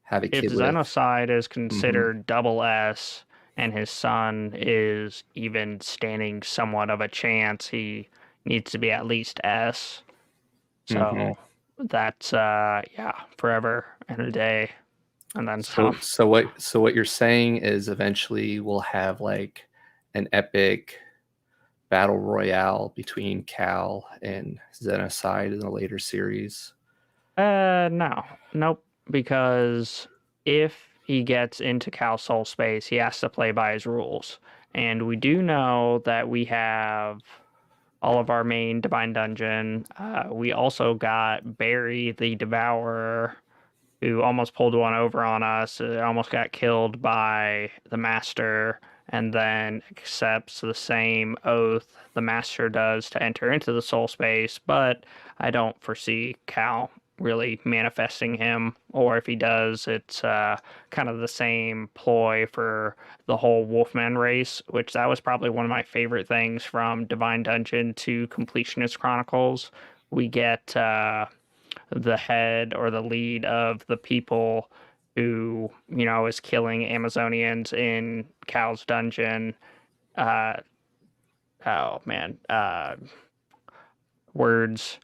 have a if kid with. Xenocide is Mhm. considered double S and his son is even standing somewhat of a chance, he needs to be at least S. Mhm. So that's yeah, forever and a day and then So some. what you're saying is eventually we'll have like an epic battle royale between Cal and Xenocide in the later series. No. Nope. Because if he gets into Cal Soul Space, he has to play by his rules. And we do know that we have all of our main Divine Dungeon. We also got Barry the Devourer, who almost pulled one over on us, almost got killed by the Master, and then accepts the same oath the Master does to enter into the soul space. But I don't foresee Cal really manifesting him, or if he does, it's kind of the same ploy for the whole Wolfman race, which that was probably one of my favorite things from Divine Dungeon to Completionist Chronicles. We get the head or the lead of the people who, is killing Amazonians in Cal's dungeon. Uh, oh man, words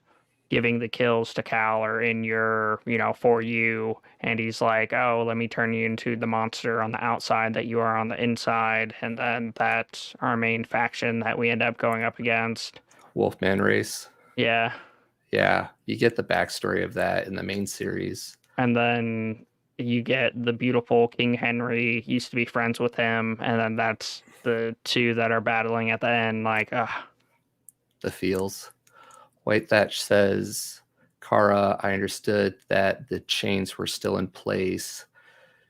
giving the kills to Cal are in your, for you. And he's like, oh, let me turn you into the monster on the outside that you are on the inside. And then that's our main faction that we end up going up against. Wolfman race. Yeah. Yeah, you get the backstory of that in the main series. And then you get the beautiful King Henry used to be friends with him, and then that's the two that are battling at the end. Like, The feels. White Thatch says, Kara, I understood that the chains were still in place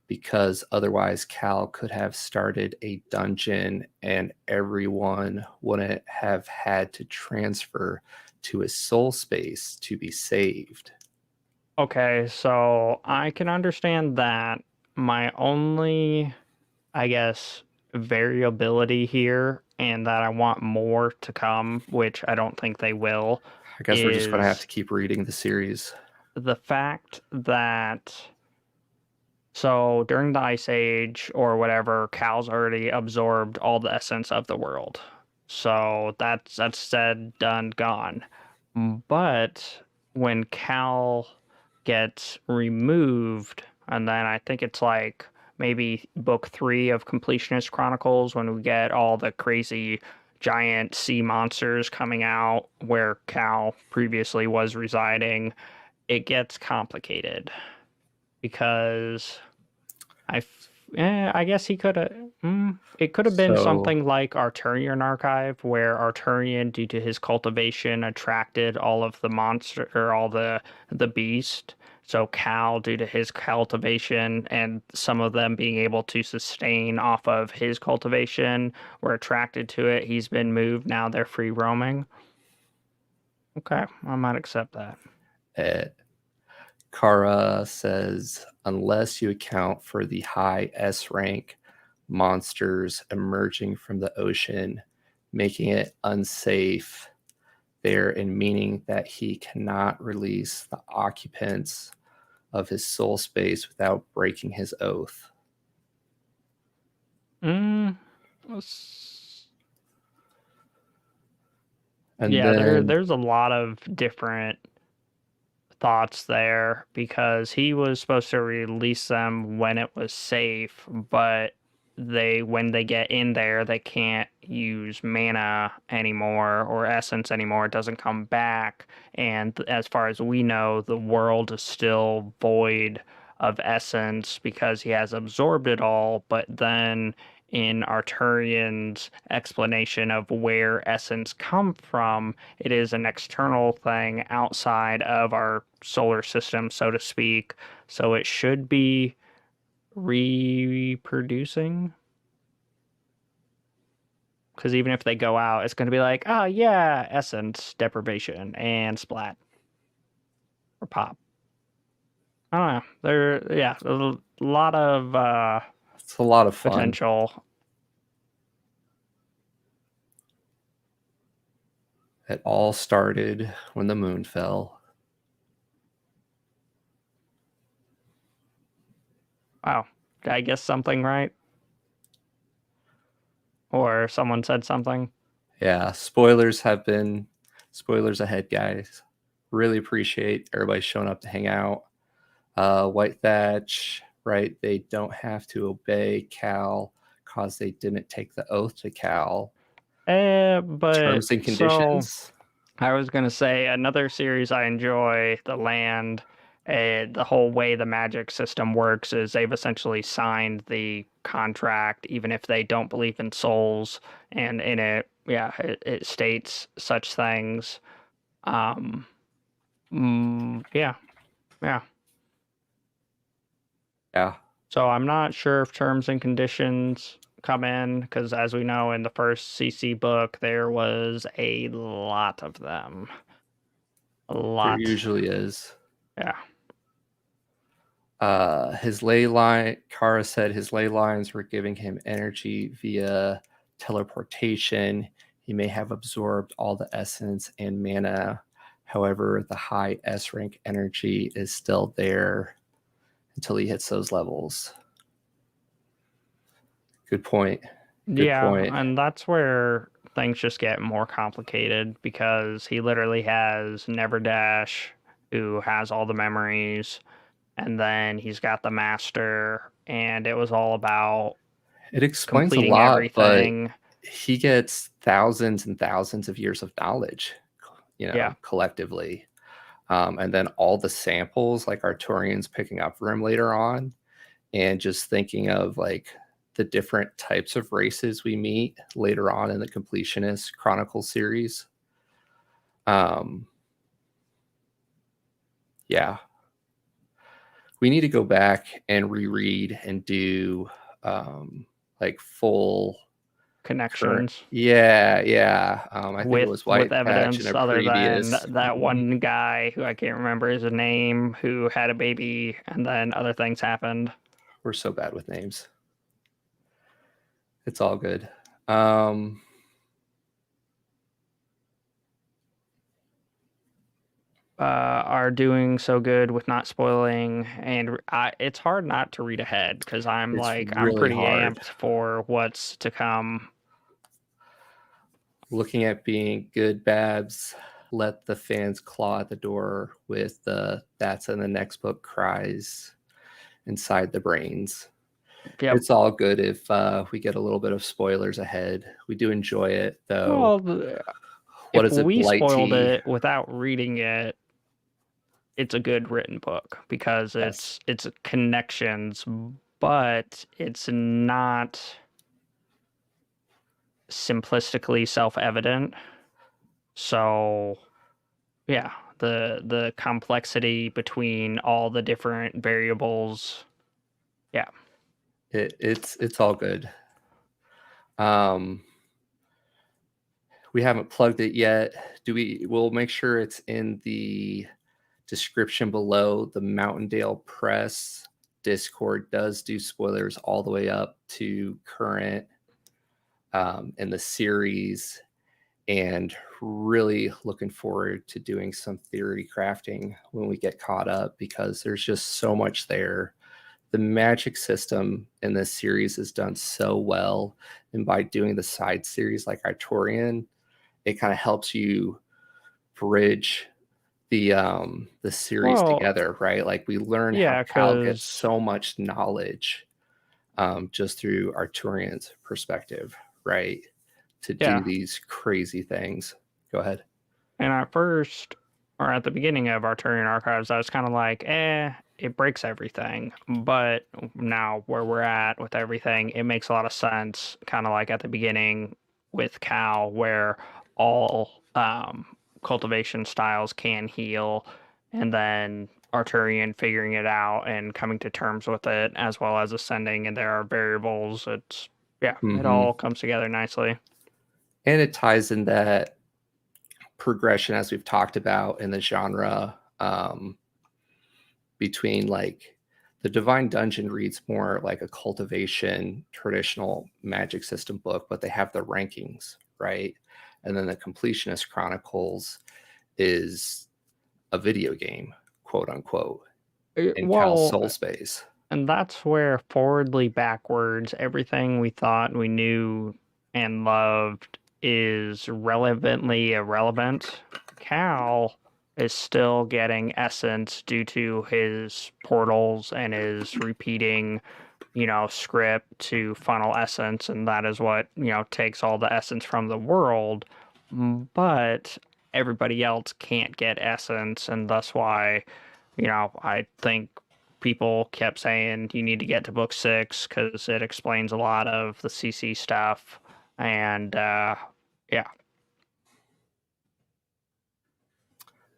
because otherwise Cal could have started a dungeon and everyone wouldn't have had to transfer to his soul space to be saved. okay, so I can understand that. My only, I guess, variability here, and that I want more to come, which I don't think they will, I guess we're just going to have is to keep reading the series. the fact that. So during the Ice Age or whatever, Cal's already absorbed all the essence of the world. So that's said, done, gone. But when Cal gets removed, and then I think it's like maybe book 3 of Completionist Chronicles when we get all the crazy giant sea monsters coming out where Cal previously was residing, it gets complicated because I guess he could have. It could have been So, something like Artorian Archive, where Artorian, due to his cultivation, attracted all of the monster or all the beast. So Cal, due to his cultivation and some of them being able to sustain off of his cultivation, were attracted to it. He's been moved. Now they're free roaming. Okay, I might accept that. uh, Kara says, unless you account for the high S rank monsters emerging from the ocean, making it unsafe there and meaning that he cannot release the occupants of his soul space without breaking his oath. Mm, And yeah, then, there's a lot of different thoughts there because he was supposed to release them when it was safe, but when they get in there, they can't use mana anymore or essence anymore. It doesn't come back. And as far as we know, the world is still void of essence because he has absorbed it all, but then in Arturian's explanation of where essence come from, it is an external thing outside of our solar system, so to speak. So it should be reproducing. Because even if they go out, it's going to be like, oh, yeah, essence deprivation and splat or pop. I don't know. Yeah, a lot of It's a lot of fun. potential. It all started when the moon fell. Wow. Did I guess something right? Or someone said something? Yeah, spoilers ahead, guys. Really appreciate everybody showing up to hang out. White Thatch, right? They don't have to obey Cal because they didn't take the oath to Cal. But Terms and so conditions. I was gonna say another series I enjoy, The Land. The whole way the magic system works is they've essentially signed the contract, even if they don't believe in souls, and in it, yeah, it states such things. Um, yeah, yeah. Yeah. So I'm not sure if terms and conditions come in because, as we know, in the first CC book, there was a lot of them. A There lot. usually is. Yeah. His ley line, Kara said his ley lines were giving him energy via teleportation. He may have absorbed all the essence and mana. However, the high S rank energy is still there until he hits those levels. Good point. Good Yeah, point. and that's where things just get more complicated because he literally has Never Dash, who has all the memories, and then he's got the Master, and it was all about It explains a completing lot, but everything. he gets thousands and thousands of years of knowledge, Yeah. collectively. And then all the samples, like Artorian's picking up for him later on, and just thinking of like the different types of races we meet later on in the Completionist Chronicle series. Yeah. We need to go back and reread and do like full current. Connections Yeah. I think it was with White Patch in evidence a other than previous. that one guy who I can't remember his name who had a baby and then other things happened. We're so bad with names. It's all good. Are doing so good with not spoiling, and it's hard not to read ahead because I'm It's I'm really pretty hard. amped for what's to come. Looking at being good, Babs. Let the fans claw at the door with the "that's in the next book" cries inside the brains. Yep. It's all good if we get a little bit of spoilers ahead. We do enjoy it, though. Well, What if is it, we spoiled Blighty? it without reading it, it's a good written book because Yes. it's connections, but it's not simplistically self-evident. So, yeah, the complexity between all the different variables. Yeah. It's all good. We haven't plugged it yet. We'll make sure it's in the description below. The Mountaindale Press Discord does do spoilers all the way up to current in the series, and really looking forward to doing some theory crafting when we get caught up because there's just so much there. The magic system in this series is done so well, and by doing the side series like Artorian, it kind of helps you bridge the series together, right? Like we learn how Yeah, Cal gets because so much knowledge just through Arturian's perspective, right? To do these crazy things. Go ahead. And at first, or at the beginning of Artorian Archives, I was kind of like, it breaks everything. But now where we're at with everything, it makes a lot of sense. Kind of like at the beginning with Cal, where all cultivation styles can heal, and then Arturian figuring it out and coming to terms with it, as well as ascending, and there are variables. It all comes together nicely. And it ties in that progression as we've talked about in the genre between like the Divine Dungeon reads more like a cultivation traditional magic system book, but they have the rankings, right? And then the Completionist Chronicles is a video game, quote unquote, in Cal's Well, soul space. and that's where forwardly backwards, everything we thought we knew and loved is relevantly irrelevant. Cal is still getting essence due to his portals and his repeating, script to funnel essence, and that is what, takes all the essence from the world. But everybody else can't get essence, and that's why, I think people kept saying you need to get to book 6 because it explains a lot of the CC stuff. And yeah.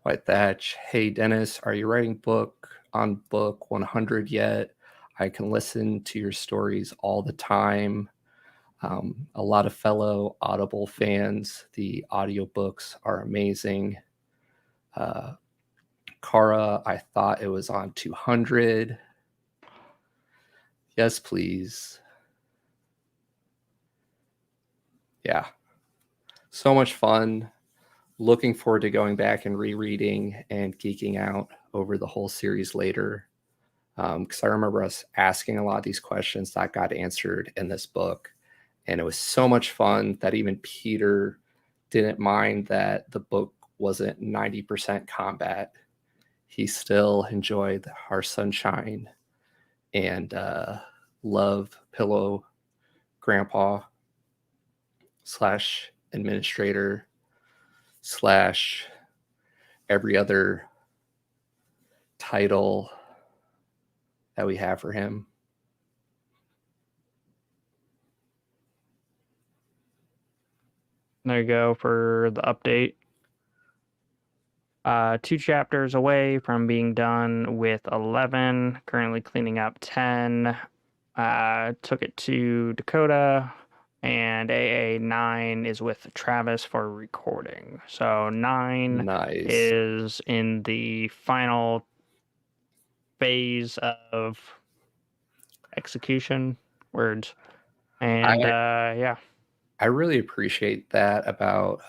White Thatch, hey Dennis, are you writing on book 100 yet? I can listen to your stories all the time. A lot of fellow Audible fans, the audiobooks are amazing. Kara, I thought it was on 200. Yes, please. Yeah. So much fun. Looking forward to going back and rereading and geeking out over the whole series later. Because I remember us asking a lot of these questions that got answered in this book. And it was so much fun that even Peter didn't mind that the book wasn't 90% combat. He still enjoyed our sunshine and love pillow grandpa / administrator / every other title that we have for him. There you go for the update. 2 chapters away from being done with 11, currently cleaning up 10. Took it to Dakota, and AA9 is with Travis for recording. So 9 Nice. is in the final phase of execution words. And yeah. I really appreciate that about,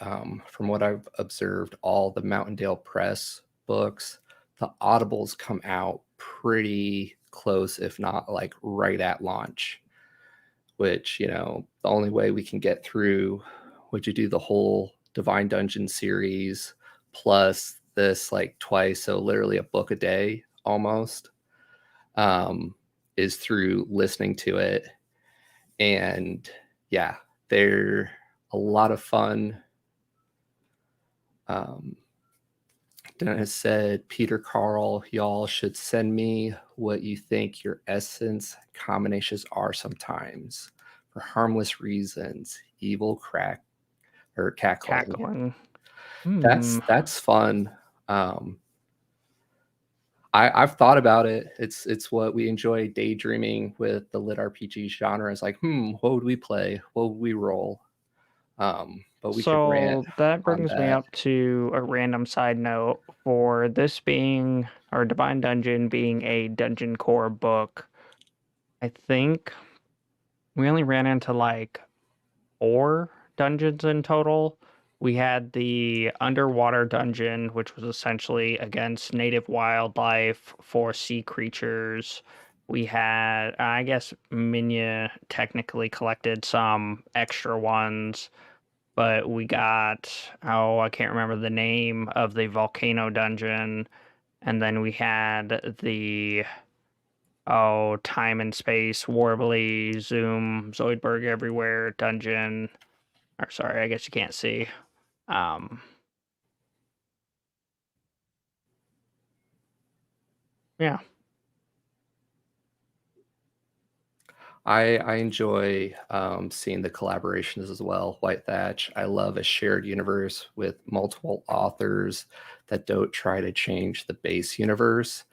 from what I've observed, all the Mountaindale Press books, the Audibles come out pretty close, if not like right at launch, which, the only way we can get through, would you do the whole Divine Dungeon series plus this like twice, so literally a book a day almost, is through listening to it. And yeah, they're a lot of fun. Dennis said, Peter Carl, y'all should send me what you think your essence combinations are sometimes for harmless reasons. Evil crack or cackling. That's fun. I've thought about it. It's what we enjoy daydreaming with the LITRPG genre. It's like, what would we play? What would we roll? But we could rant. So that brings me up to a random side note for this being, or Divine Dungeon being a Dungeon Core book. I think we only ran into like 4 dungeons in total. We had the underwater dungeon, which was essentially against native wildlife for sea creatures. We had, I guess, Minya technically collected some extra ones, but we got, I can't remember the name of the volcano dungeon. And then we had the, time and space, Warbly, Zoom, Zoidberg everywhere dungeon. Or sorry, I guess you can't see. Yeah. I enjoy seeing the collaborations as well. White Thatch. I love a shared universe with multiple authors that don't try to change the base universe.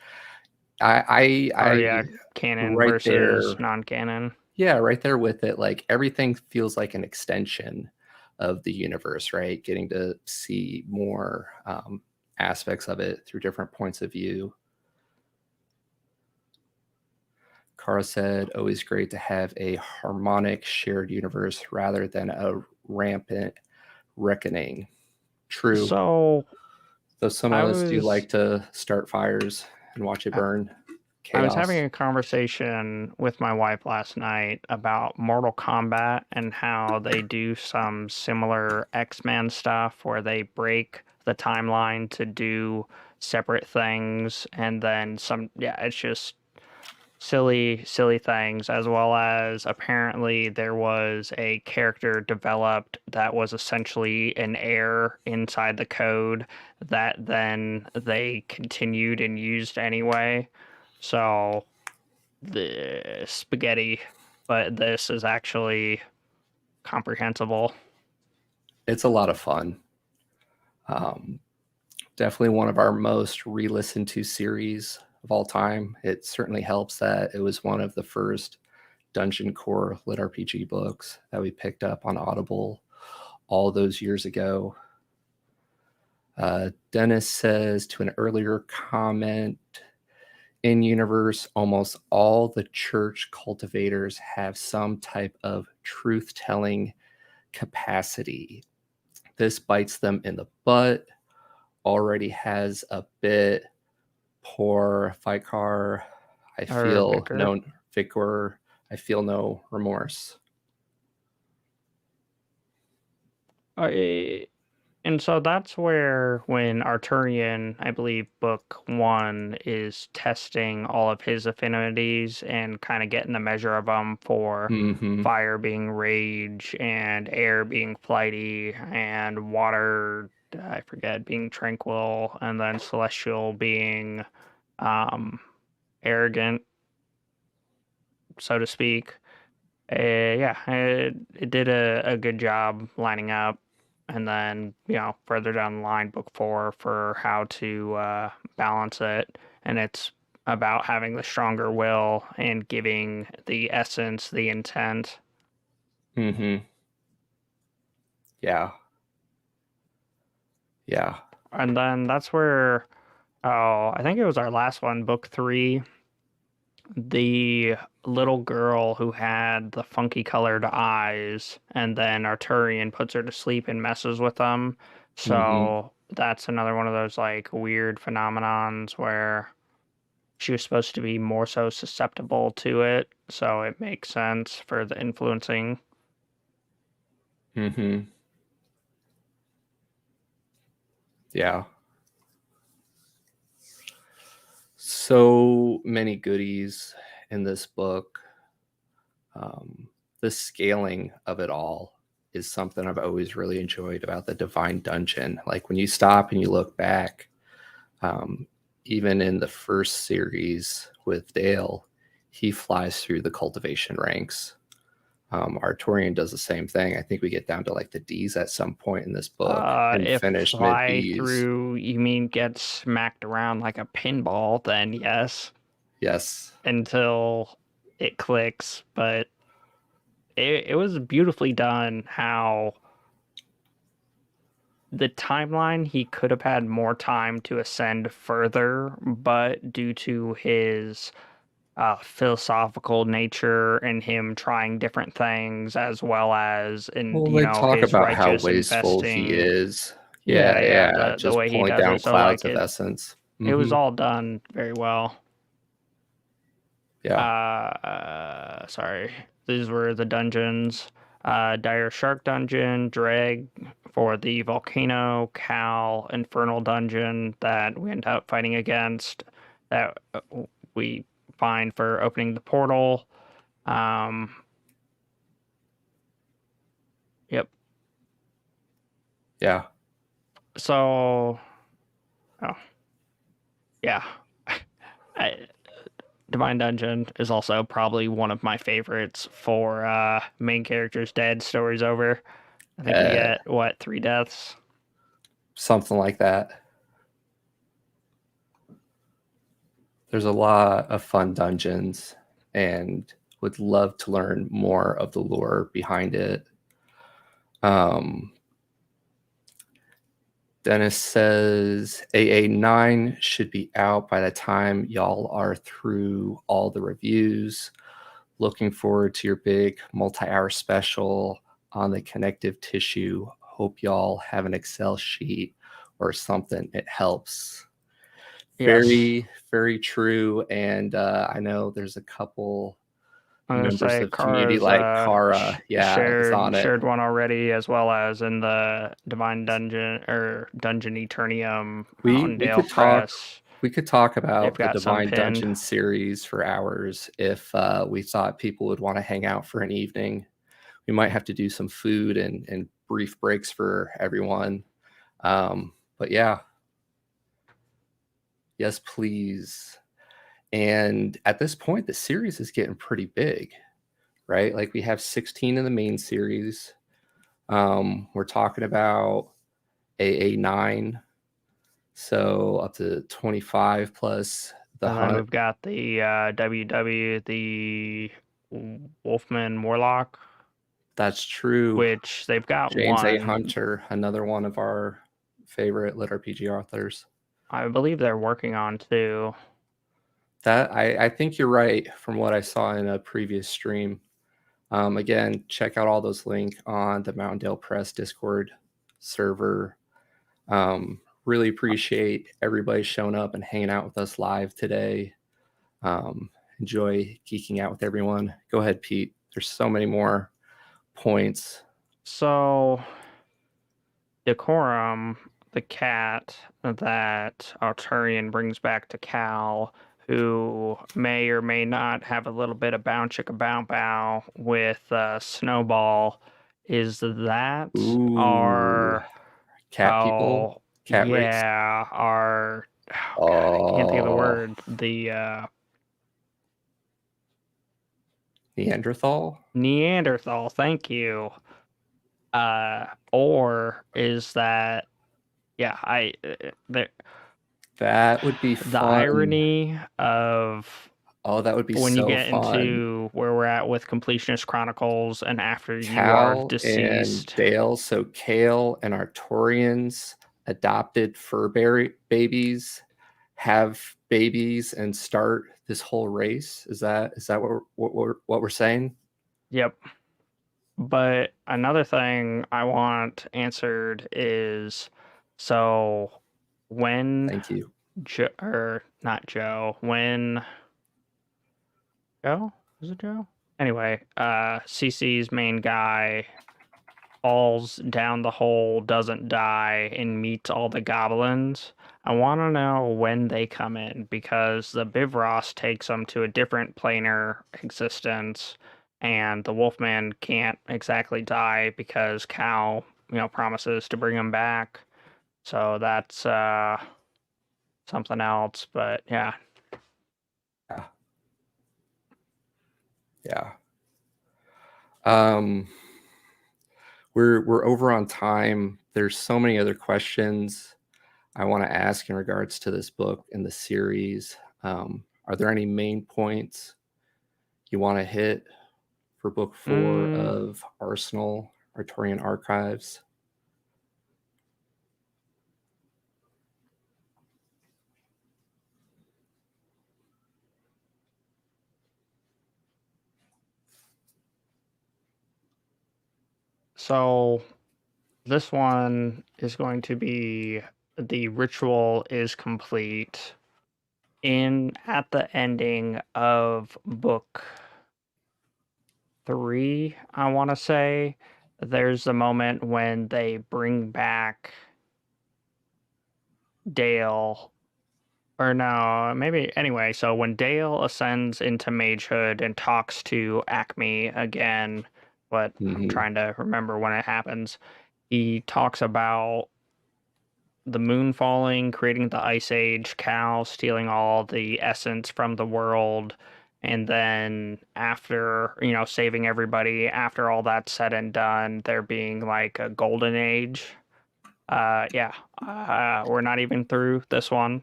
Yeah, canon right versus there, non-canon. Yeah, right there with it. Like everything feels like an extension of the universe, right? Getting to see more aspects of it through different points of view. Kara said, always great to have a harmonic shared universe rather than a rampant reckoning. True. So Though some I of us do was like to start fires and watch it burn. I was having Chaos. a conversation with my wife last night about Mortal Kombat and how they do some similar X-Men stuff where they break the timeline to do separate things and then some, yeah, it's just silly things, as well as apparently there was a character developed that was essentially an error inside the code that then they continued and used anyway. So the spaghetti, but this is actually comprehensible. It's a lot of fun. Definitely one of our most re-listened to series of all time. It certainly helps that it was one of the first Dungeon Core LITRPG books that we picked up on Audible all those years ago. Dennis says to an earlier comment, in universe, almost all the church cultivators have some type of truth-telling capacity. This bites them in the butt. Already has a bit. Poor Fikar. I Or feel Vicar. no Vikor. I feel no remorse. And so that's where, when Artorian, I believe, book one, is testing all of his affinities and kind of getting the measure of them for Mm-hmm. fire being rage and air being flighty and water, I forget, being tranquil, and then celestial being um, arrogant, so to speak. Yeah, it did a good job lining up. And then, further down the line, book four for how to balance it. And it's about having the stronger will and giving the essence, the intent. Mm-hmm. Yeah. Yeah. And then that's where, oh, I think it was our last one, book three, the little girl who had the funky colored eyes, and then Arturian puts her to sleep and messes with them. Mm-hmm. So that's another one of those like weird phenomenons where she was supposed to be more so susceptible to it, so it makes sense for the influencing. Mm-hmm. Yeah. So many goodies in this book. The scaling of it all is something I've always really enjoyed about the Divine Dungeon. Like when you stop and you look back, um, even in the first series with Dale, he flies through the cultivation ranks. Artorian does the same thing. I think we get down to like the D's at some point in this book and If finish mid fly B's. through you mean get smacked around like a pinball, then yes, Yes. until it clicks. But it was beautifully done how the timeline, he could have had more time to ascend further, but due to his philosophical nature and him trying different things, as well as in Well, they talk his about how righteous wasteful he investing. is. Yeah, yeah, Yeah, the just way he pulling does down it. So clouds like of essence. it was Mm-hmm. all done very well. Yeah. Sorry. These were the dungeons. Dire Shark Dungeon, Dreg for the Volcano, Cal, Infernal Dungeon that we end up fighting against, that we find for opening the portal. Um, yep. Yeah. So, oh, yeah. I, Divine Dungeon is also probably one of my favorites for main character's dead, story's over. I think we Uh, get, what, 3 deaths? Something like that. There's a lot of fun dungeons and would love to learn more of the lore behind it. Um, Dennis says AA9 should be out by the time y'all are through all the reviews. Looking forward to your big multi-hour special on the connective tissue. Hope y'all have an Excel sheet or something. It helps. Yes. Very, very true. And I know there's a couple I'm gonna members say of community like Kara, is on it. shared one already, as well as in the Divine Dungeon or Dungeon Eternium We Mountaindale could talk. Press. We could talk They've about the got some Divine pinned. Dungeon series for hours if we thought people would want to hang out for an evening. We might have to do some food and brief breaks for everyone. But yeah, yes, please. And at this point, the series is getting pretty big, right? Like we have 16 in the main series. We're talking about AA9, so up to 25 plus the And then hunt. we've got the WW, the Wolfman Warlock. That's true. Which they've got James one. A. Hunter, another one of our favorite LITRPG authors. I believe they're working on two. That I think you're right from what I saw in a previous stream. Again, check out all those links on the Mountaindale Press Discord server. Really appreciate everybody showing up and hanging out with us live today. Enjoy geeking out with everyone. Go ahead, Pete. There's so many more points. So, Decorum, the cat that Artorian brings back to Cal, who may or may not have a little bit of bow chicka bow bow with Snowball, is that our cat people? Cat race? our God, I can't think of the word. The Neanderthal, thank you. Or is that that would be fun. The irony of that would be when so you get fun. into where we're at with Completionist Chronicles and after Cal you are deceased. And Dale, so Kale and Artorians adopted fur babies have babies and start this whole race. Is that what we're saying? Yep. But another thing I want answered is, so when Thank you. not Joe, when Joe? Was it Joe? Anyway, CC's main guy falls down the hole, doesn't die, and meets all the goblins. I want to know when they come in, because the Bivros takes them to a different planar existence, and the Wolfman can't exactly die because Cal, promises to bring him back. So that's something else, but yeah. Yeah. We're over on time. There's so many other questions I want to ask in regards to this book and the series. Are there any main points you want to hit for book 4 of Arsenal, Artorian Archives? So this one is going to be the ritual is complete. At the ending of book 3, I want to say, there's a moment when they bring back Dale, or no, maybe, anyway, so when Dale ascends into magehood and talks to Acme again, but I'm trying to remember when it happens, he talks about the moon falling, creating the ice age, Cal stealing all the essence from the world, and then after, saving everybody, after all that's said and done, there being like a golden age. We're not even through this one,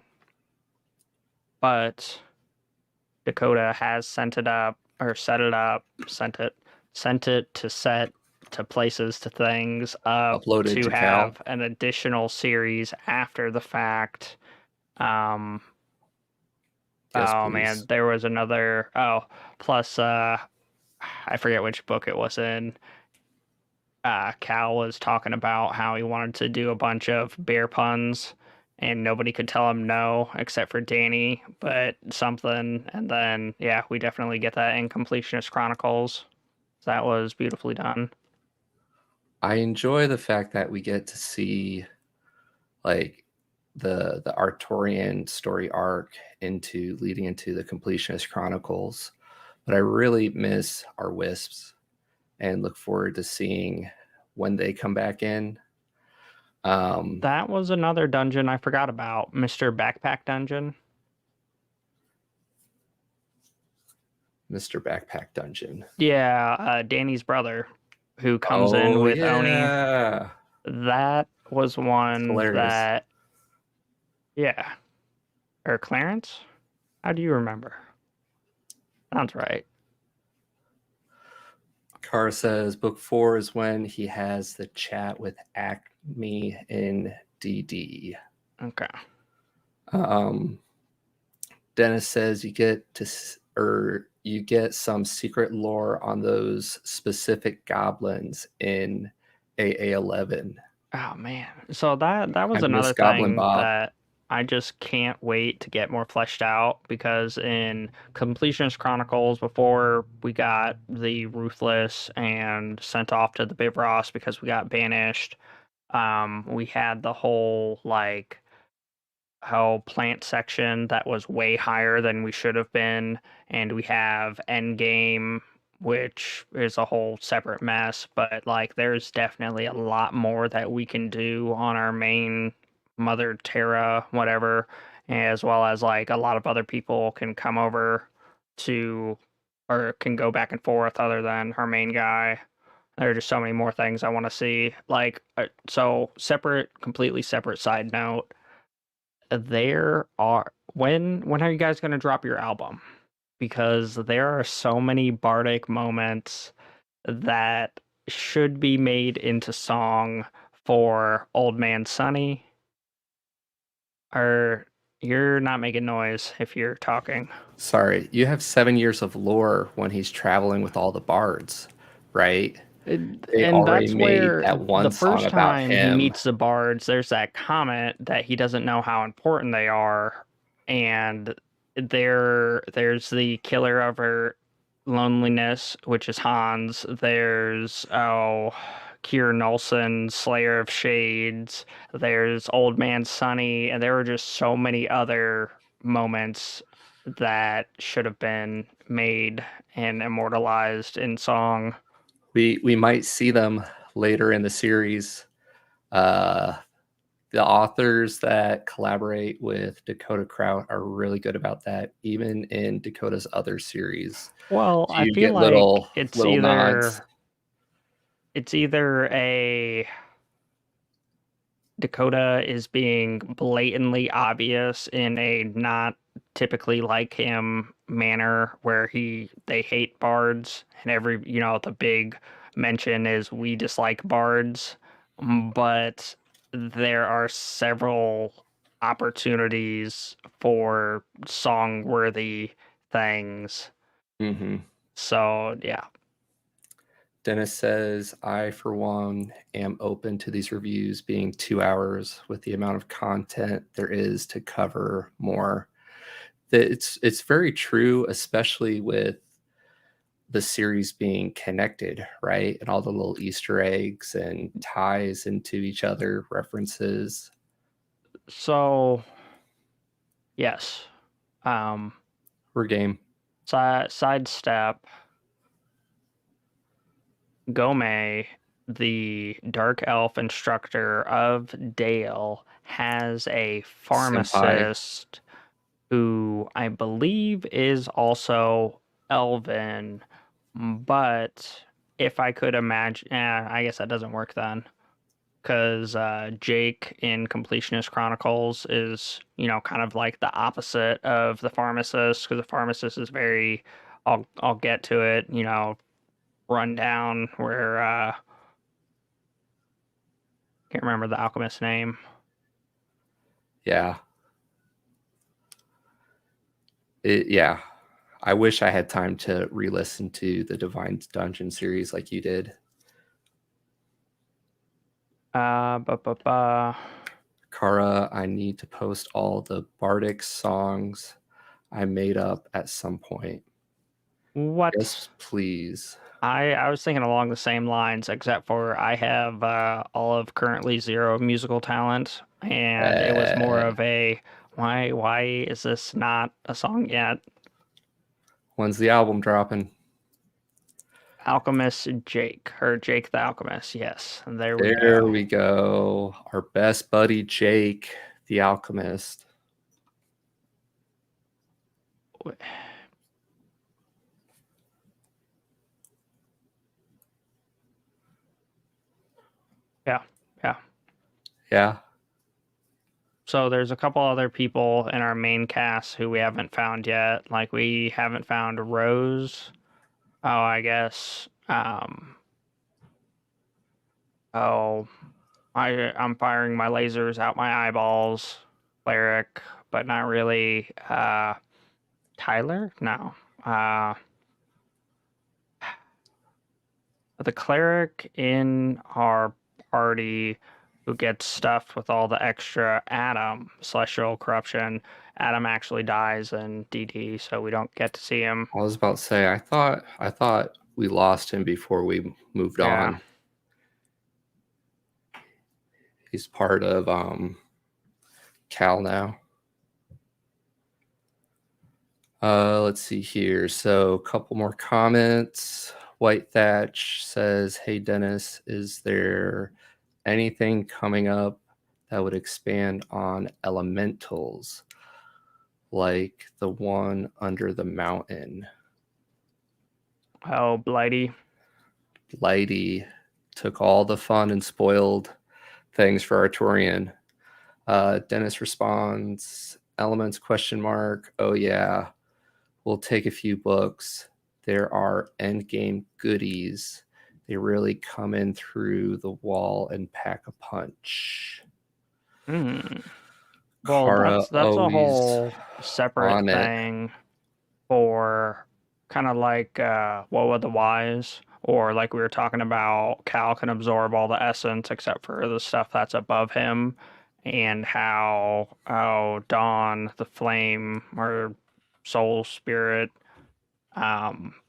but Dakota has sent it to set to places to things up Uploaded to to Cal. have an additional series after the fact. Um, Yes, oh man, please. there was another. Oh, plus I forget which book it was in. Cal was talking about how he wanted to do a bunch of bear puns, and nobody could tell him no except for Danny, but something. And then, yeah, we definitely get that in Completionist Chronicles. That was beautifully done. I enjoy the fact that we get to see like the Artorian story arc into leading into the Completionist Chronicles, but I really miss our wisps and look forward to seeing when they come back in. That was another dungeon I forgot about, Mr. Backpack Dungeon. Mr. Backpack Dungeon. Yeah, Danny's brother, who comes in Oh with Oni. yeah, That was it's one hilarious. that, yeah, or Clarence? How do you remember? Sounds right. Carr says book 4 is when he has the chat with Acme in DD. Okay. Dennis says you get to you get some secret lore on those specific goblins in AA11. Oh man. So that I was miss another Goblin thing Bob. that I just can't wait to get more fleshed out because in Completionist Chronicles, before we got the Ruthless and sent off to the Bifrost because we got banished, we had the whole like whole plant section that was way higher than we should have been, and we have Endgame, which is a whole separate mess, but like there's definitely a lot more that we can do on our main Mother Terra, whatever, as well as like a lot of other people can come over to or can go back and forth other than our main guy. There are just so many more things I want to see. Like, so separate, completely separate side note, there are when are you guys going to drop your album? Because there are so many bardic moments that should be made into song for Old Man Sunny. Or you're not making noise if you're talking. Sorry, you have 7 years of lore when he's traveling with all the bards, right? They And already that's made where that the one song first about time he him. meets the bards, there's that comment that he doesn't know how important they are, and there's the killer of her loneliness, which is Hans. There's Kier Nolson, Slayer of Shades. There's Old Man Sunny, and there were just so many other moments that should have been made and immortalized in song. We might see them later in the series. Uh, the authors that collaborate with Dakota Krout are really good about that. Even in Dakota's other series, Well, I you feel get like little nods. it's either a Dakota is being blatantly obvious in a not typically like him manner where they hate bards and every the big mention is we dislike bards, but there are several opportunities for song worthy things. Mm-hmm. So yeah. Dennis says, I, for one, am open to these reviews being 2 hours with the amount of content there is to cover more. It's very true, especially with the series being connected, right? And all the little Easter eggs and ties into each other, references. So yes. Um, We're game. Sidestep Gome, the dark elf instructor of Dale, has a Senpai. pharmacist who I believe is also elven, but if I could imagine, I guess that doesn't work then. Because Jake in Completionist Chronicles is, kind of like the opposite of the pharmacist, because the pharmacist is very, I'll get to it, run down where Can't remember the alchemist's name. Yeah. Yeah. I wish I had time to re-listen to the Divine Dungeon series like you did. Kara, I need to post all the bardic songs I made up at some point. What? Yes, please. I was thinking along the same lines, except for I have all of currently zero musical talent, and it was more of a why is this not a song yet? When's the album dropping? Alchemist Jake, or Jake the Alchemist, yes. And there we go. Our best buddy Jake, the Alchemist. Yeah. So there's a couple other people in our main cast who we haven't found yet. Like we haven't found Rose. Oh, I guess. I'm firing my lasers out my eyeballs. Cleric, but not really. Tyler? No. The cleric in our party who gets stuffed with all the extra Adam, celestial corruption. Adam actually dies in DD, so we don't get to see him. I was about to say, I thought we lost him before we moved on. He's part of Cal now. Let's see here. So a couple more comments. White Thatch says, "Hey Dennis, is there anything coming up that would expand on elementals like the one under the mountain?" Oh, Blighty. Blighty took all the fun and spoiled things for Artorian. Dennis responds, "Elements question mark. Oh yeah, we'll take a few books. There are endgame goodies. They really come in through the wall and pack a punch." Well, Kara that's a whole separate thing for kind of like Woe of the Wise, or like we were talking about, Cal can absorb all the essence except for the stuff that's above him, and how Dawn, the flame or soul spirit,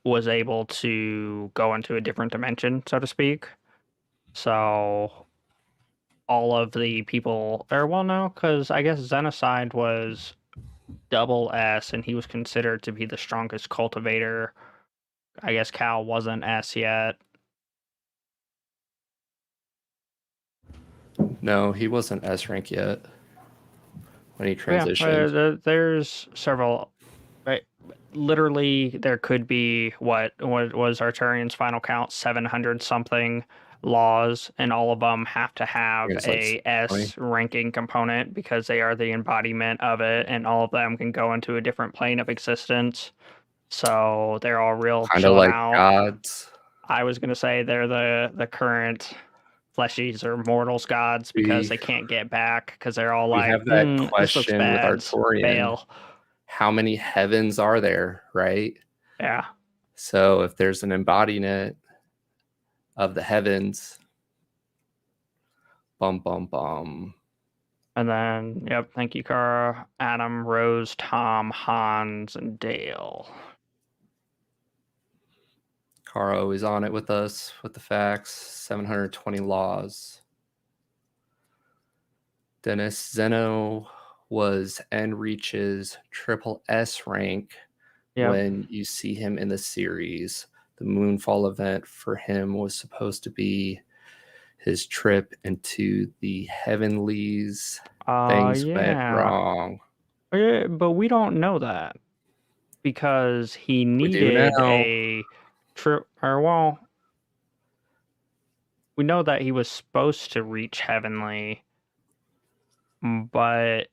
was able to go into a different dimension, so to speak. So all of the people, or well, no, because I guess Xenocide was double S, and he was considered to be the strongest cultivator. I guess Cal wasn't S yet. No, he wasn't S rank yet when he transitioned. Yeah, there's several. Right, literally, there could be what was Artorian's final count, 700 something laws, and all of them have to have a S ranking component because they are the embodiment of it, and all of them can go into a different plane of existence. So they're all real kind of like gods. I was gonna say they're the current fleshies or mortals gods because they can't get back because they're all like, have that question with Artorian. Fail. How many heavens are there, right? Yeah. So if there's an embodiment of the heavens, bum bum bum. And then, yep, thank you, Kara, Adam, Rose, Tom, Hans, and Dale. Caro is on it with us with the facts. 720 laws. Dennis Zeno was Enreach's triple S rank when you see him in the series. The Moonfall event for him was supposed to be his trip into the heavenlies. Things went wrong. But we don't know that because he needed a trip, or well, we know that he was supposed to reach heavenly, but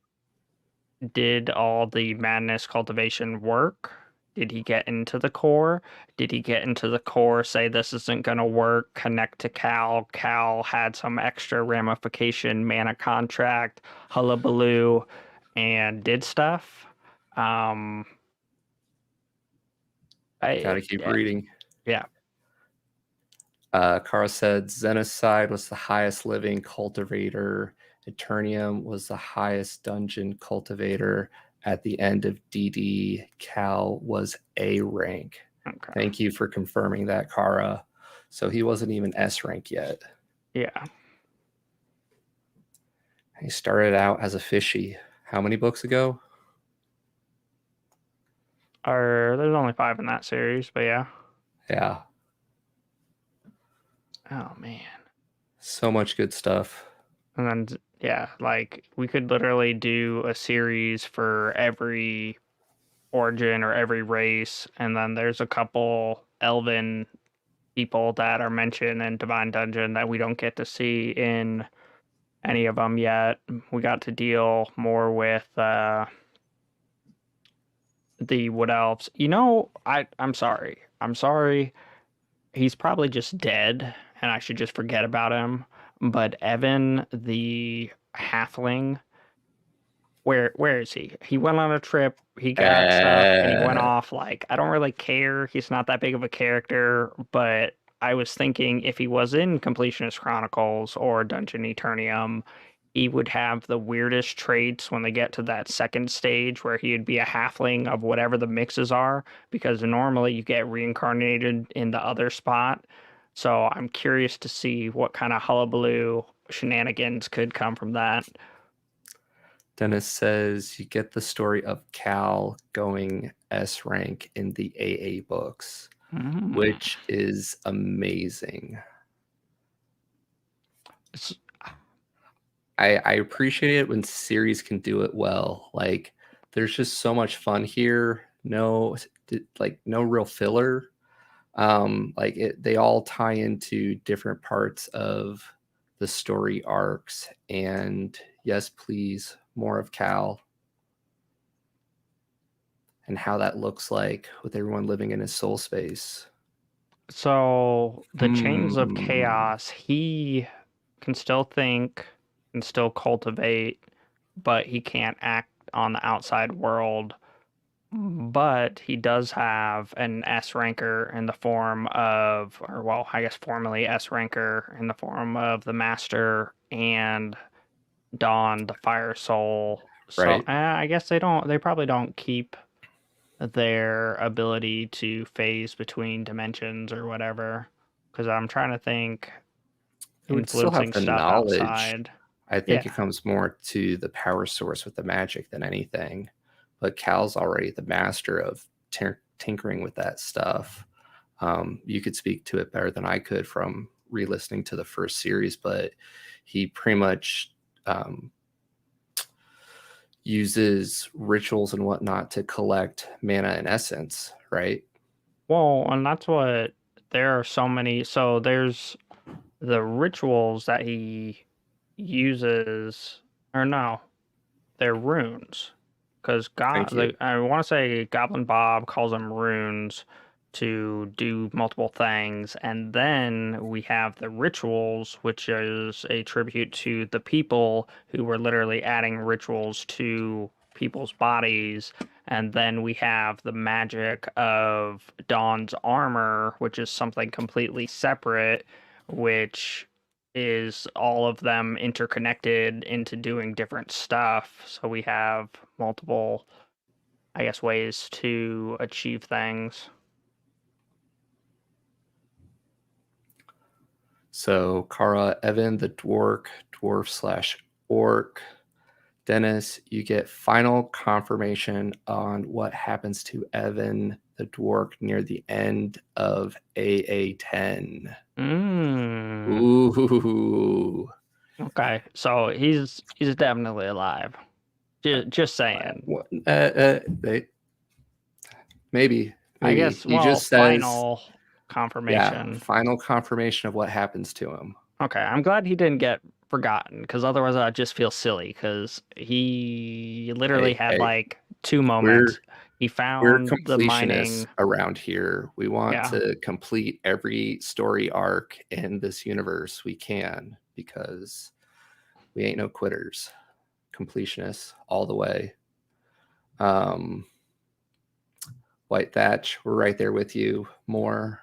did all the madness cultivation work? Did he get into the core? Did he get into the core, say this isn't going to work, connect to Cal? Cal had some extra ramification, mana contract, hullabaloo, and did stuff. Um, Gotta keep reading. Yeah. Kara said Xenocide was the highest living cultivator. Eternium was the highest dungeon cultivator. At the end of DD, Cal was A rank. Okay. Thank you for confirming that, Kara. So he wasn't even S rank yet. Yeah. He started out as a fishy. How many books ago? There's only 5 in that series, but yeah. Yeah. Oh man. So much good stuff. And then yeah, like we could literally do a series for every origin or every race, and then there's a couple elven people that are mentioned in Divine Dungeon that we don't get to see in any of them yet. We got to deal more with the Wood Elves. You know, I'm sorry. I'm sorry. He's probably just dead, and I should just forget about him. But Evan, the halfling, where is he? He went on a trip, he got stuff, and he went off. Like, I don't really care. He's not that big of a character, but I was thinking if he was in Completionist Chronicles or Dungeon Eternium, he would have the weirdest traits when they get to that second stage where he would be a halfling of whatever the mixes are, because normally you get reincarnated in the other spot. So I'm curious to see what kind of hullabaloo shenanigans could come from that. Dennis says you get the story of Cal going S rank in the AA books, which is amazing. I appreciate it when series can do it well. Like, there's just so much fun here. No real filler. They all tie into different parts of the story arcs. And yes, please, more of Cal and how that looks like with everyone living in his soul space. So the chains of chaos, he can still think and still cultivate, but he can't act on the outside world. But he does have an S ranker in the form of, or well, I guess formerly S ranker in the form of the Master and Dawn, the Fire Soul. So Right. I guess they probably don't keep their ability to phase between dimensions or whatever. Because I'm trying to think, It would still have influencing the stuff knowledge. outside. I think it comes more to the power source with the magic than anything. But Cal's already the master of tinkering with that stuff. You could speak to it better than I could from re-listening to the first series, but he pretty much uses rituals and whatnot to collect mana and essence, right? Well, and that's what there are so many. So there's the rituals that he uses, or no, they're runes. Because I want to say Goblin Bob calls them runes to do multiple things. And then we have the rituals, which is a tribute to the people who were literally adding rituals to people's bodies. And then we have the magic of Dawn's armor, which is something completely separate, which is all of them interconnected into doing different stuff. So we have multiple, I guess, ways to achieve things. So Kara, Evan, the dwarf/orc. Dennis, you get final confirmation on what happens to Evan, the dwarf, near the end of AA10. Ooh. Okay, so he's definitely alive. Just saying. Maybe. I guess. He just says final confirmation. Yeah, final confirmation of what happens to him. Okay, I'm glad he didn't get forgotten, because otherwise I'd just feel silly, because he literally had like 2 moments. he We're found the completionists mining. around here. We want Yeah. to complete every story arc in this universe we can because we ain't no quitters. Completionists all the way. White Thatch, we're right there with you. More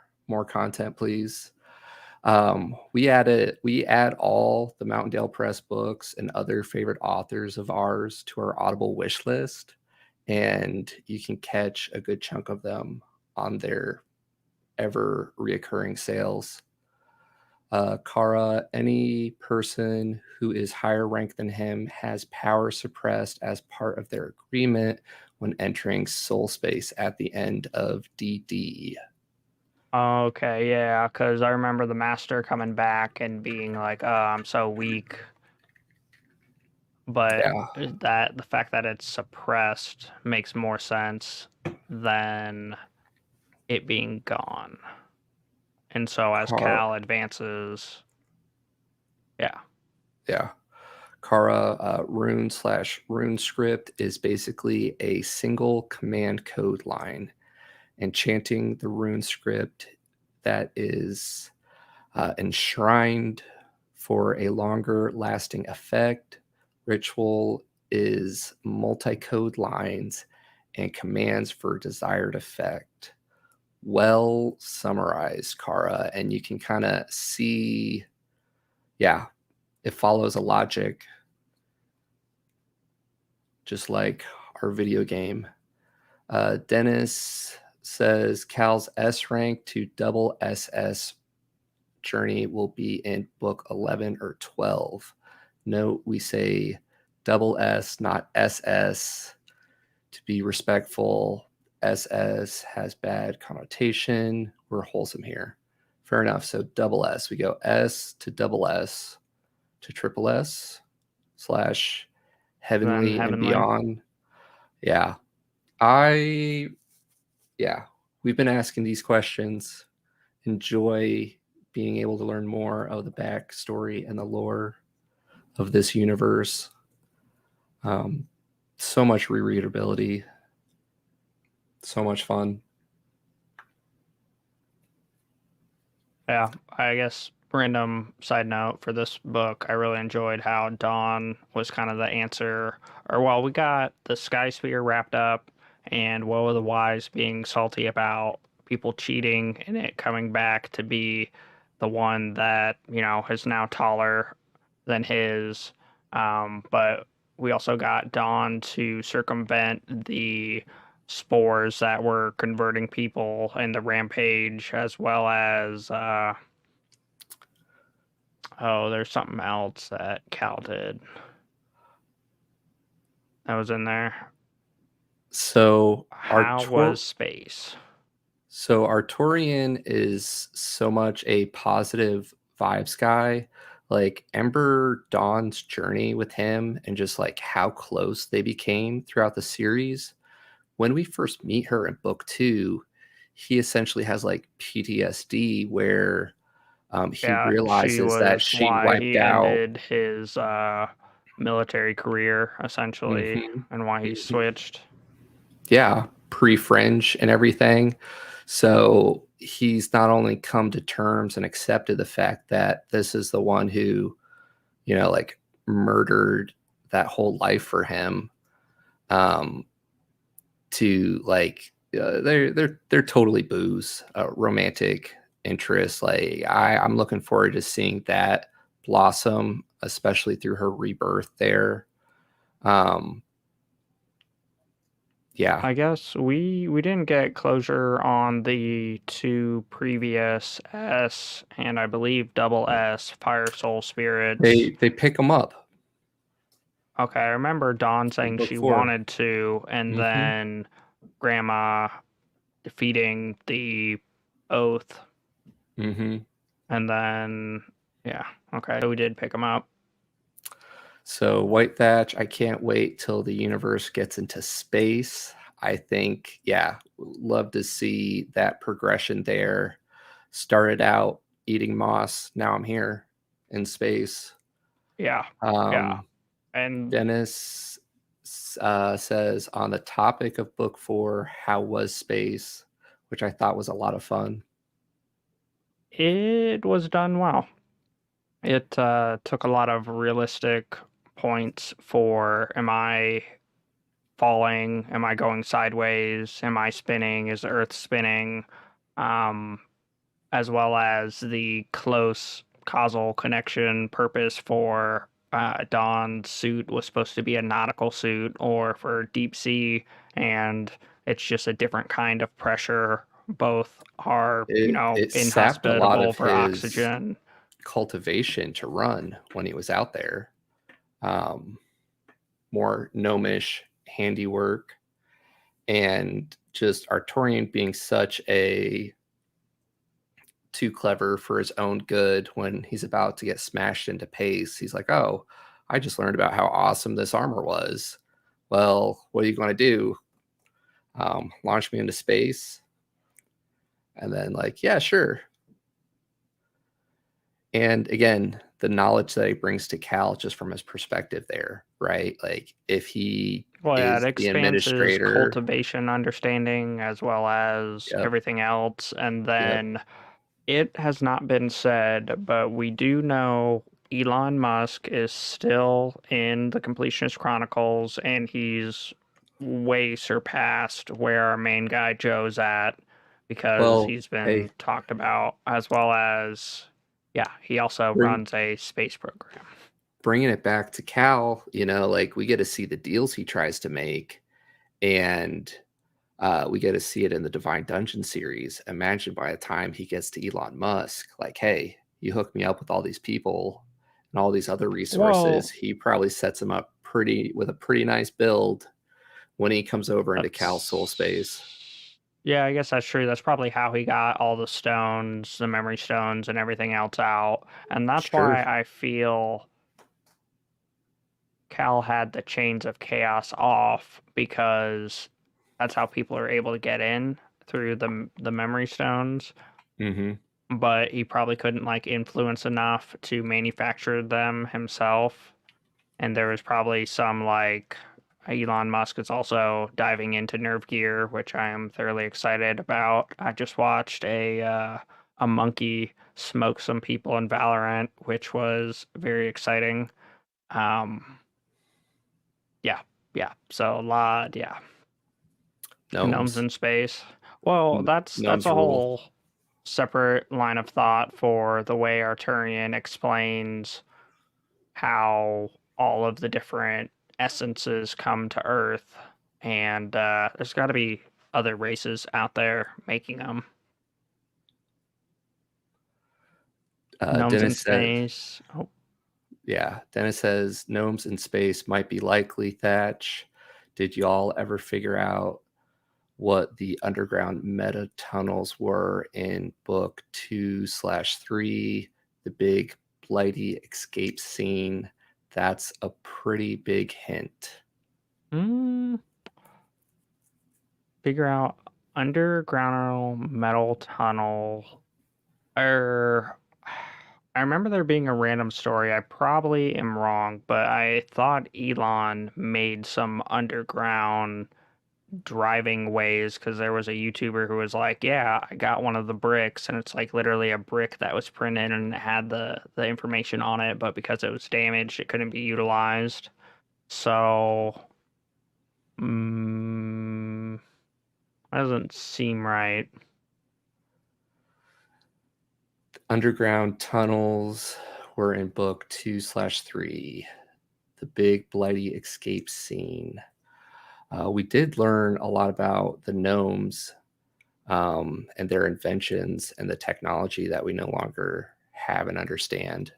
content, please. We add all the Mountaindale Press books and other favorite authors of ours to our Audible wish list, and you can catch a good chunk of them on their ever reoccurring sales. Kara, any person who is higher ranked than him has power suppressed as part of their agreement when entering soul space at the end of DD. Okay, yeah, because I remember the master coming back and being like, "Oh, I'm so weak." But Yeah. that the fact that it's suppressed makes more sense than it being gone. And so as Kara, Cal advances, yeah. yeah. Kara, rune/rune script is basically a single command code line. Enchanting the rune script that is enshrined for a longer lasting effect. Ritual is multi-code lines and commands for desired effect. Well summarized, Kara, and you can kind of see, yeah, it follows a logic just like our video game. Dennis says Cal's S rank to double SS journey will be in book 11 or 12. Note we say double S, not SS, to be respectful. SS has bad connotation. We're wholesome here. Fair enough. So double S. We go S to double S to triple S slash Then heavenly and Heavenly. beyond. Yeah. I, yeah, we've been asking these questions. Enjoy being able to learn more of the backstory and the lore of this universe. So much rereadability, so much fun. Yeah, I guess random side note for this book, I really enjoyed how Dawn was kind of the answer. Or well, we got the Sky Sphere wrapped up and Woe of the Wise being salty about people cheating and it coming back to be the one that, is now taller than his. But we also got Dawn to circumvent the spores that were converting people in the rampage, as well as oh, there's something else that Cal did that was in there. So How was space? Artorian is so much a positive vibes guy. Like Ember Dawn's journey with him and just like how close they became throughout the series. When we first meet her in book 2, he essentially has like PTSD where he Yeah, she realizes that was she why wiped he out. ended his military career essentially, Mhm, and why he mhm. switched. Yeah, pre-fringe and everything. So he's not only come to terms and accepted the fact that this is the one who, like murdered that whole life for him, um, to like they're totally booze, romantic interest. Like I'm looking forward to seeing that blossom, especially through her rebirth there. Um, yeah, I guess we didn't get closure on the two previous S and I believe double S Fire Soul Spirits. they pick them up Okay, I remember Dawn in saying book she 4. wanted to, and Mm-hmm. then Grandma defeating the oath, Mm-hmm. and then yeah, okay, so we did pick them up. So White Thatch, I can't wait till the universe gets into space. I think, yeah, love to see that progression there. Started out eating moss, now I'm here in space. Yeah, yeah, Um, and Dennis says, on the topic of book 4, how was space? Which I thought was a lot of fun. It was done well. It took a lot of realistic points for, am I falling? Am I going sideways? Am I spinning? Is the Earth spinning? Um, as well as the close causal connection purpose for Dawn's suit was supposed to be a nautical suit, or for deep sea, and it's just a different kind of pressure. Both are, It sapped a lot inhospitable of for his oxygen. cultivation to run when he was out there. More gnomish handiwork, and just Artorian being such a too clever for his own good when he's about to get smashed into pace. He's like, oh, I just learned about how awesome this armor was. Well, what are you going to do? Launch me into space? And then, like, yeah, sure. And again, the knowledge that he brings to Cal just from his perspective there, right? Like, if he Well, yeah, it is the expands his administrator, cultivation understanding as well as yep, everything else. And yep. then it has not been said, but we do know Elon Musk is still in the Completionist Chronicles, and he's way surpassed where our main guy Joe's at, because Well, he's been hey, talked about, as well as, yeah, he also bring runs a space program. bringing it back to Cal, like we get to see the deals he tries to make, and we get to see it in the Divine Dungeon series. Imagine by the time he gets to Elon Musk, like, hey, you hook me up with all these people and all these other resources. Well, He probably sets him up with a pretty nice build when he comes over into Cal Soul Space. Yeah, I guess that's true. That's probably how he got all the stones, the memory stones, and everything else out. And that's Sure. why I feel Cal had the chains of chaos off, because that's how people are able to get in through the memory stones. Mm-hmm. But he probably couldn't like influence enough to manufacture them himself. And there was probably some like Elon Musk is also diving into nerve gear, which I am thoroughly excited about. I just watched a monkey smoke some people in Valorant, which was very exciting. Um, yeah, yeah. So a lot, yeah. Gnomes Gnomes. in space. Well, that's Gnomes a rule. whole separate line of thought for the way Arturian explains how all of the different essences come to Earth, and there's got to be other races out there making them. Gnomes in Dennis says, space. Oh, yeah, Dennis says gnomes in space might be likely, Thatch. Did y'all ever figure out what the underground meta tunnels were in book 2/3, the big blighty escape scene? That's a pretty big hint. mm, figure out underground metal tunnel. Or I remember there being a random story. I probably am wrong, but I thought Elon made some underground driving ways, because there was a YouTuber who was like, "Yeah, I got one of the bricks," and it's like literally a brick that was printed and it had the information on it, but because it was damaged, it couldn't be utilized. So, mm, that doesn't seem right. Underground tunnels were in book 2/3, the big blighty escape scene. We did learn a lot about the gnomes, and their inventions and the technology that we no longer have and understand.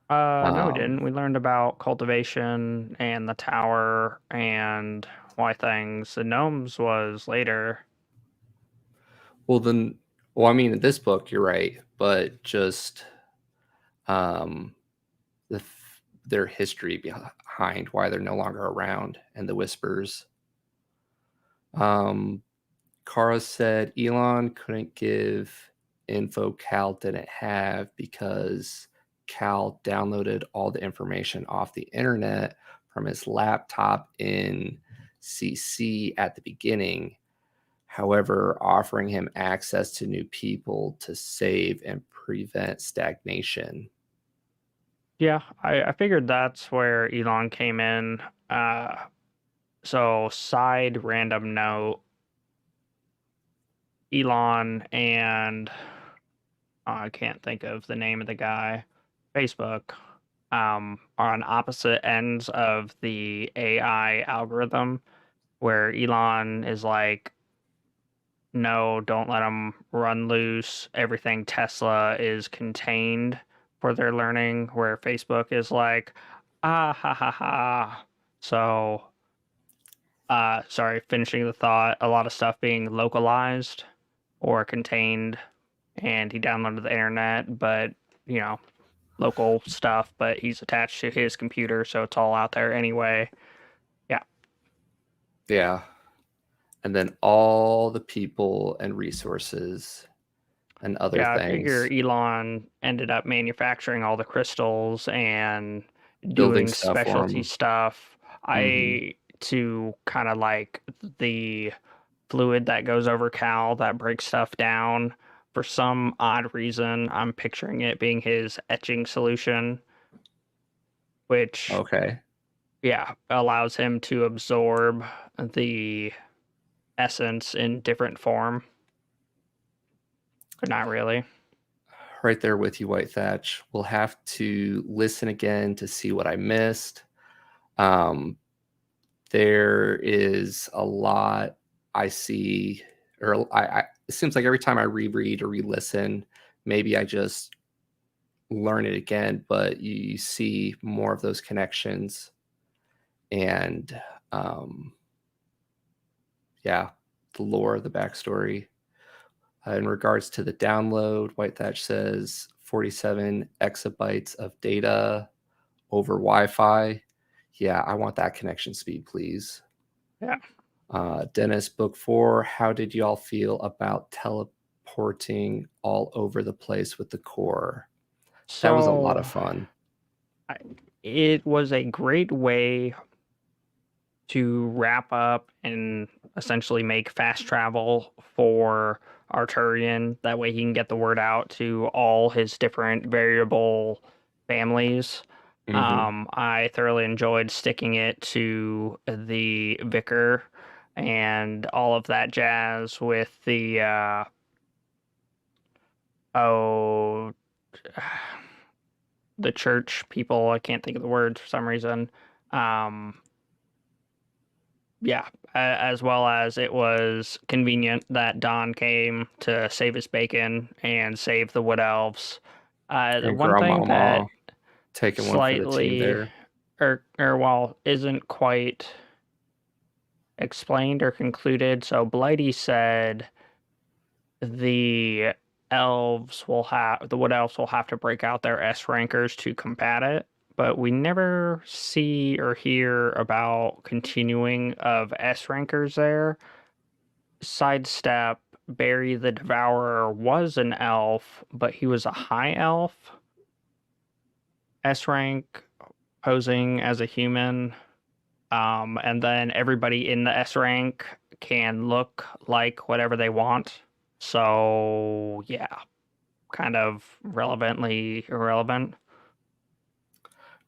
No, we Um, didn't. We learned about cultivation and the tower and why things. The gnomes was later. well, then, well, I mean, in this book, you're right, but just um, their history behind why they're no longer around and the whispers. Um, Kara said Elon couldn't give info Cal didn't have because Cal downloaded all the information off the internet from his laptop in CC at the beginning, however, offering him access to new people to save and prevent stagnation. Yeah, I figured that's where Elon came in. So side random note, Elon and I can't think of the name of the guy, Facebook, are on opposite ends of the AI algorithm, where Elon is like, no, don't let them run loose. Everything Tesla is contained for their learning, where Facebook is like, ah, ha, ha, ha. So, sorry, finishing the thought, a lot of stuff being localized or contained, and he downloaded the internet, but, you know, local stuff, but he's attached to his computer, so it's all out there anyway. Yeah. Yeah. And then all the people and resources and other Yeah, I figure things, Elon ended up manufacturing all the crystals and building doing stuff for specialty them. stuff. Mm-hmm. I to kind of like the fluid that goes over Cal that breaks stuff down. For some odd reason, I'm picturing it being his etching solution, which, Okay. yeah, allows him to absorb the essence in different form, but not really. Right there with you, White Thatch. We'll have to listen again to see what I missed. Um, there is a lot I see, or it seems like every time I reread or re-listen, maybe I just learn it again, but you see more of those connections. And yeah, the lore, the backstory. In regards to the download, White Thatch says 47 exabytes of data over Wi-Fi. Yeah, I want that connection speed, please. Yeah. Dennis, book 4. How did y'all feel about teleporting all over the place with the core? That was a lot So of fun. it was a great way to wrap up and essentially make fast travel for Artorian. That way he can get the word out to all his different variable families. Mm-hmm. I thoroughly enjoyed sticking it to the vicar and all of that jazz with the oh the church people. I can't think of the words for some reason. Um, yeah, as well as it was convenient that Don came to save his bacon and save the wood elves. The And one thing that Grandmama taking one for the team slightly, there. or well, isn't quite explained or concluded. So Blighty said the the wood elves will have to break out their S rankers to combat it, but we never see or hear about continuing of S rankers there. Sidestep, Barry the Devourer was an elf, but he was a high elf, S rank, posing as a human. And then everybody in the S rank can look like whatever they want. So, yeah, kind of relevantly irrelevant.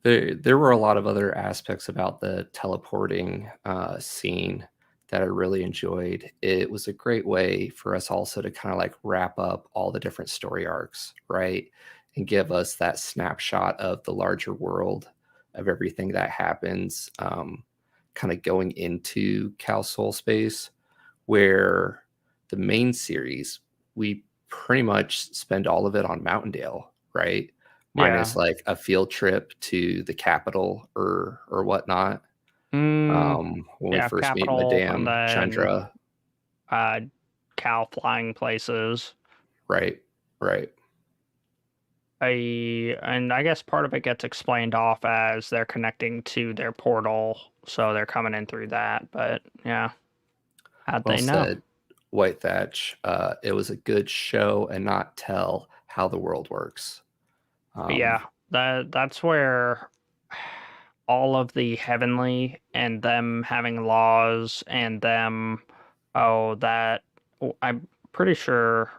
There were a lot of other aspects about the teleporting scene that I really enjoyed. It was a great way for us also to kind of like wrap up all the different story arcs, right? And give us that snapshot of the larger world of everything that happens, kind of going into Cal Soul Space, where the main series, we pretty much spend all of it on Mountaindale, right? Minus Yeah. like a field trip to the capital or whatnot. Mm, When we yeah, first meet capital and Madame then Chandra, uh cow flying places. right, right. And I guess part of it gets explained off as they're connecting to their portal, so they're coming in through that. But yeah, how'd Well they know? said, White Thatch. It was a good show and not tell how the world works. But Um, yeah, that's where all of the heavenly and them having laws and them, oh, that I'm pretty sure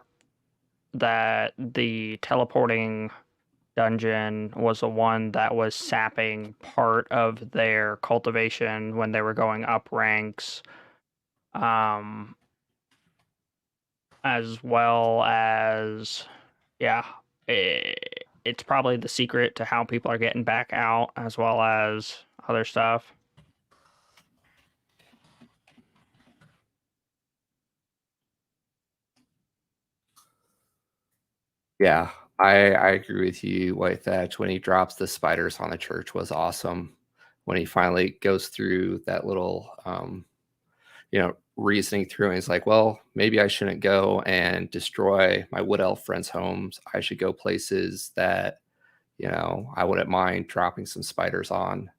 that the teleporting dungeon was the one that was sapping part of their cultivation when they were going up ranks, um, as well as, yeah, it's probably the secret to how people are getting back out, as well as other stuff. Yeah, I agree with you. White Thatch, when he drops the spiders on the church, was awesome. When he finally goes through that little, reasoning through, and he's like, well, maybe I shouldn't go and destroy my wood elf friends' homes. I should go places that, I wouldn't mind dropping some spiders on.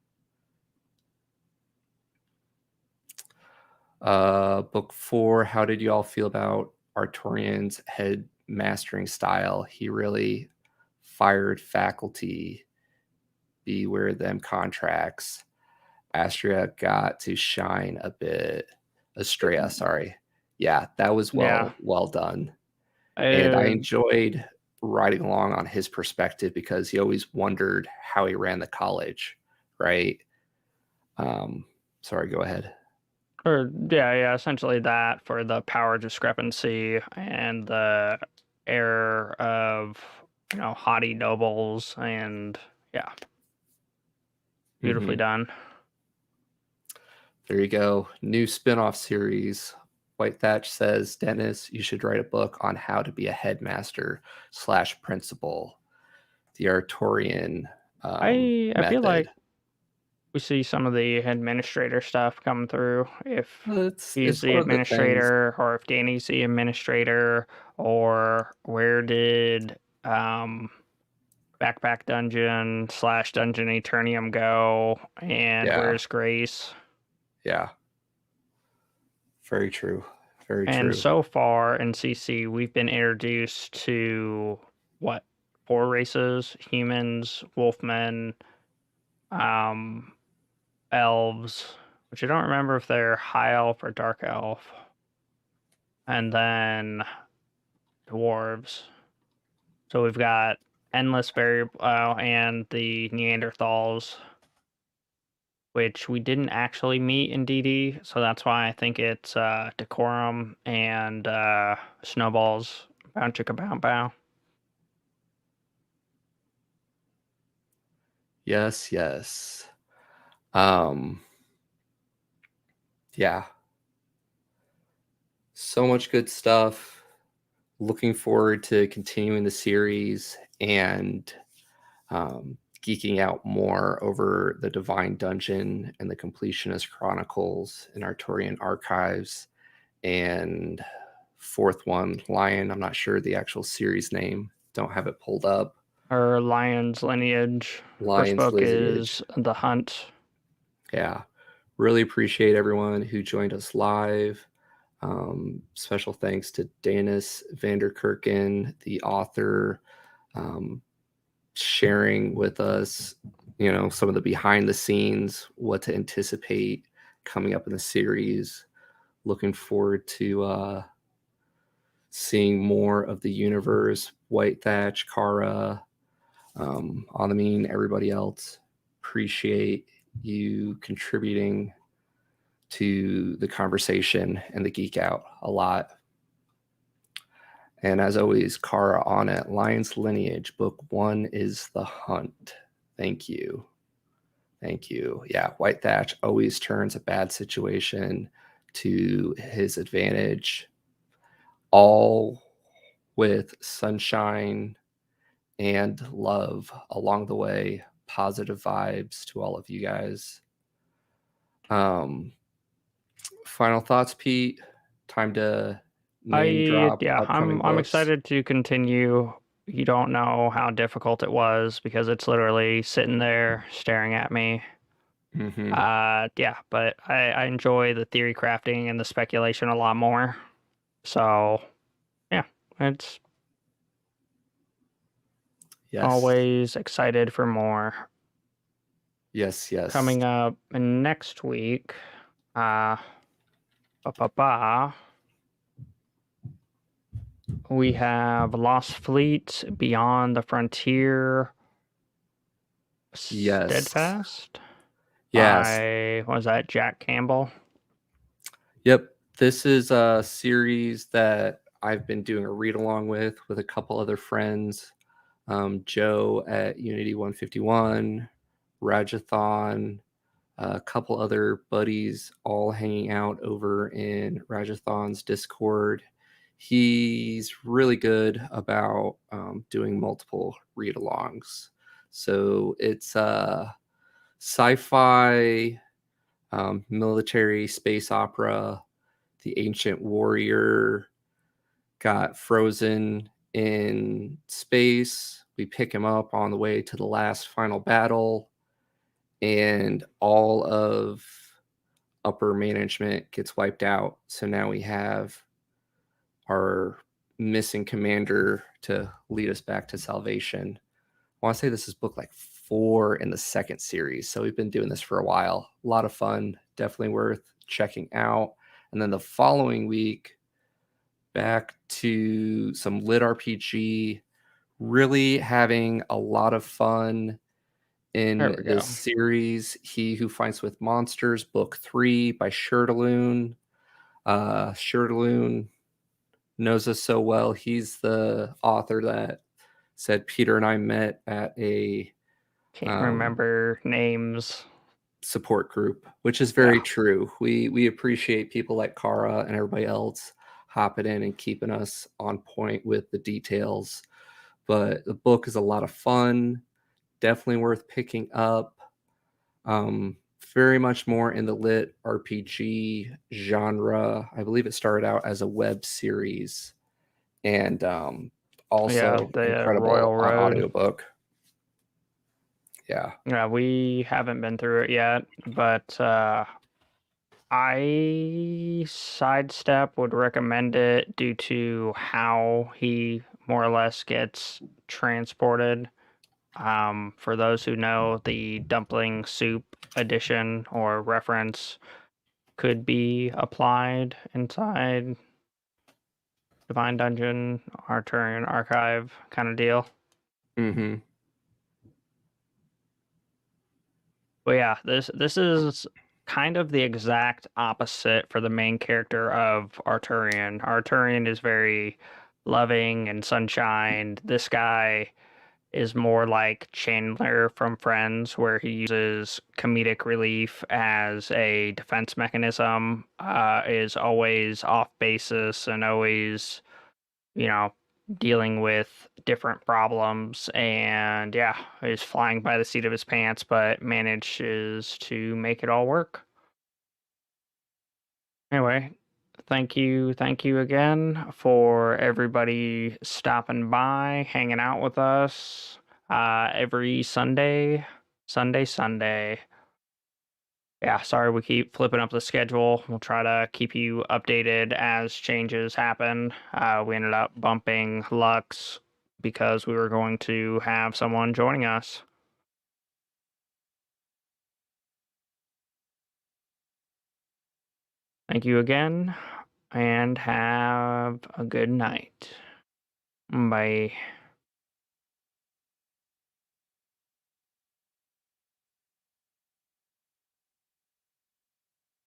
Book 4, how did you all feel about Artorian's head mastering style? He really fired faculty. Beware them contracts. Astria got to shine a bit. Astrea, sorry. Yeah, that was Yeah. well done. And I Uh, enjoyed riding along on his perspective because he always wondered how he ran the college, right? Sorry, go ahead. or yeah, essentially that for the power discrepancy and the error of, haughty nobles, and yeah, beautifully Mm-hmm. done. There you go. New spin-off series. White Thatch says, Dennis, you should write a book on how to be a headmaster / principal. The Artorian I feel like method. we see some of the administrator stuff come through. If he's It's the one of the things. administrator, or if Danny's the administrator, or where did Backpack Dungeon / Dungeon Eternium go, and Yeah, where's Grace? yeah. Very true. Very And true. so far in CC, we've been introduced to what, 4 races: humans, wolfmen, um, elves, which I don't remember if they're high elf or dark elf, and then dwarves. So we've got endless variable and the Neanderthals, which we didn't actually meet in DD, so that's why I think it's Decorum and Snowballs. Bow chicka bow bow. Yes, yes. Um, yeah. So much good stuff. Looking forward to continuing the series and geeking out more over the Divine Dungeon and the Completionist Chronicles and Artorian Archives. And fourth one, Lion. I'm not sure the actual series name. Don't have it pulled up. Or Lion's Lineage. First Lion's book Lineage. is The Hunt. Yeah. Really appreciate everyone who joined us live. Special thanks to Danis Vanderkerken, the author, sharing with us, some of the behind the scenes, what to anticipate coming up in the series. Looking forward to seeing more of the universe. White Thatch, Kara, Anamine, everybody else. Appreciate you contributing to the conversation and the geek out a lot. And as always, Kara on it. Lion's Lineage, book 1 is The Hunt. Thank you. Thank you. Yeah, White Thatch always turns a bad situation to his advantage, all with sunshine and love along the way. Positive vibes to all of you guys. Final thoughts, Pete. Time to name drop Yeah, upcoming I'm books. excited to continue. You don't know how difficult it was because it's literally sitting there staring at me. Mm-hmm. Yeah, but I enjoy the theory crafting and the speculation a lot more. So yeah, it's Yes. always excited for more. Yes, yes. Coming up next week, uh, we have Lost Fleet, Beyond the Frontier, Yes. Steadfast Yes. by, what was that, Jack Campbell? Yep. This is a series that I've been doing a read along with a couple other friends. Joe at Unity 151, Rajathon, a couple other buddies all hanging out over in Rajathon's Discord. He's really good about doing multiple read alongs. So it's sci-fi, military, space opera. The ancient warrior got frozen in space. We pick him up on the way to the last final battle, and all of upper management gets wiped out. So now we have our missing commander to lead us back to salvation. I want to say this is book like 4 in the second series. So we've been doing this for a while. A lot of fun, definitely worth checking out. And then the following week, back to some LITRPG, really having a lot of fun There in we go. this series. He Who Fights with Monsters, book 3 by Shirtaloon. Shirtaloon knows us so well. He's the author that said Peter and I met at a Can't remember names. support group, which is very true. We appreciate people like Kara and everybody else hopping in and keeping us on point with the details. But the book is a lot of fun, definitely worth picking up. Very much more in the lit RPG genre. I believe it started out as a web series, and also The incredible Royal on Road. audiobook. Yeah. Yeah, we haven't been through it yet, but I sidestep would recommend it due to how he more or less gets transported. For those who know, the dumpling soup edition or reference could be applied inside Divine Dungeon, Artorian Archive kind of deal. Mm-hmm. But yeah, this is kind of the exact opposite for the main character of Arturian. Arturian is very loving and sunshine. This guy is more like Chandler from Friends, where he uses comedic relief as a defense mechanism, is always off basis and always, you know, dealing with different problems, and yeah, is flying by the seat of his pants, but manages to make it all work. Anyway, thank you again for everybody stopping by, hanging out with us every Sunday. Yeah, sorry we keep flipping up the schedule. We'll try to keep you updated as changes happen. We ended up bumping Lux because we were going to have someone joining us. Thank you again, and have a good night. Bye.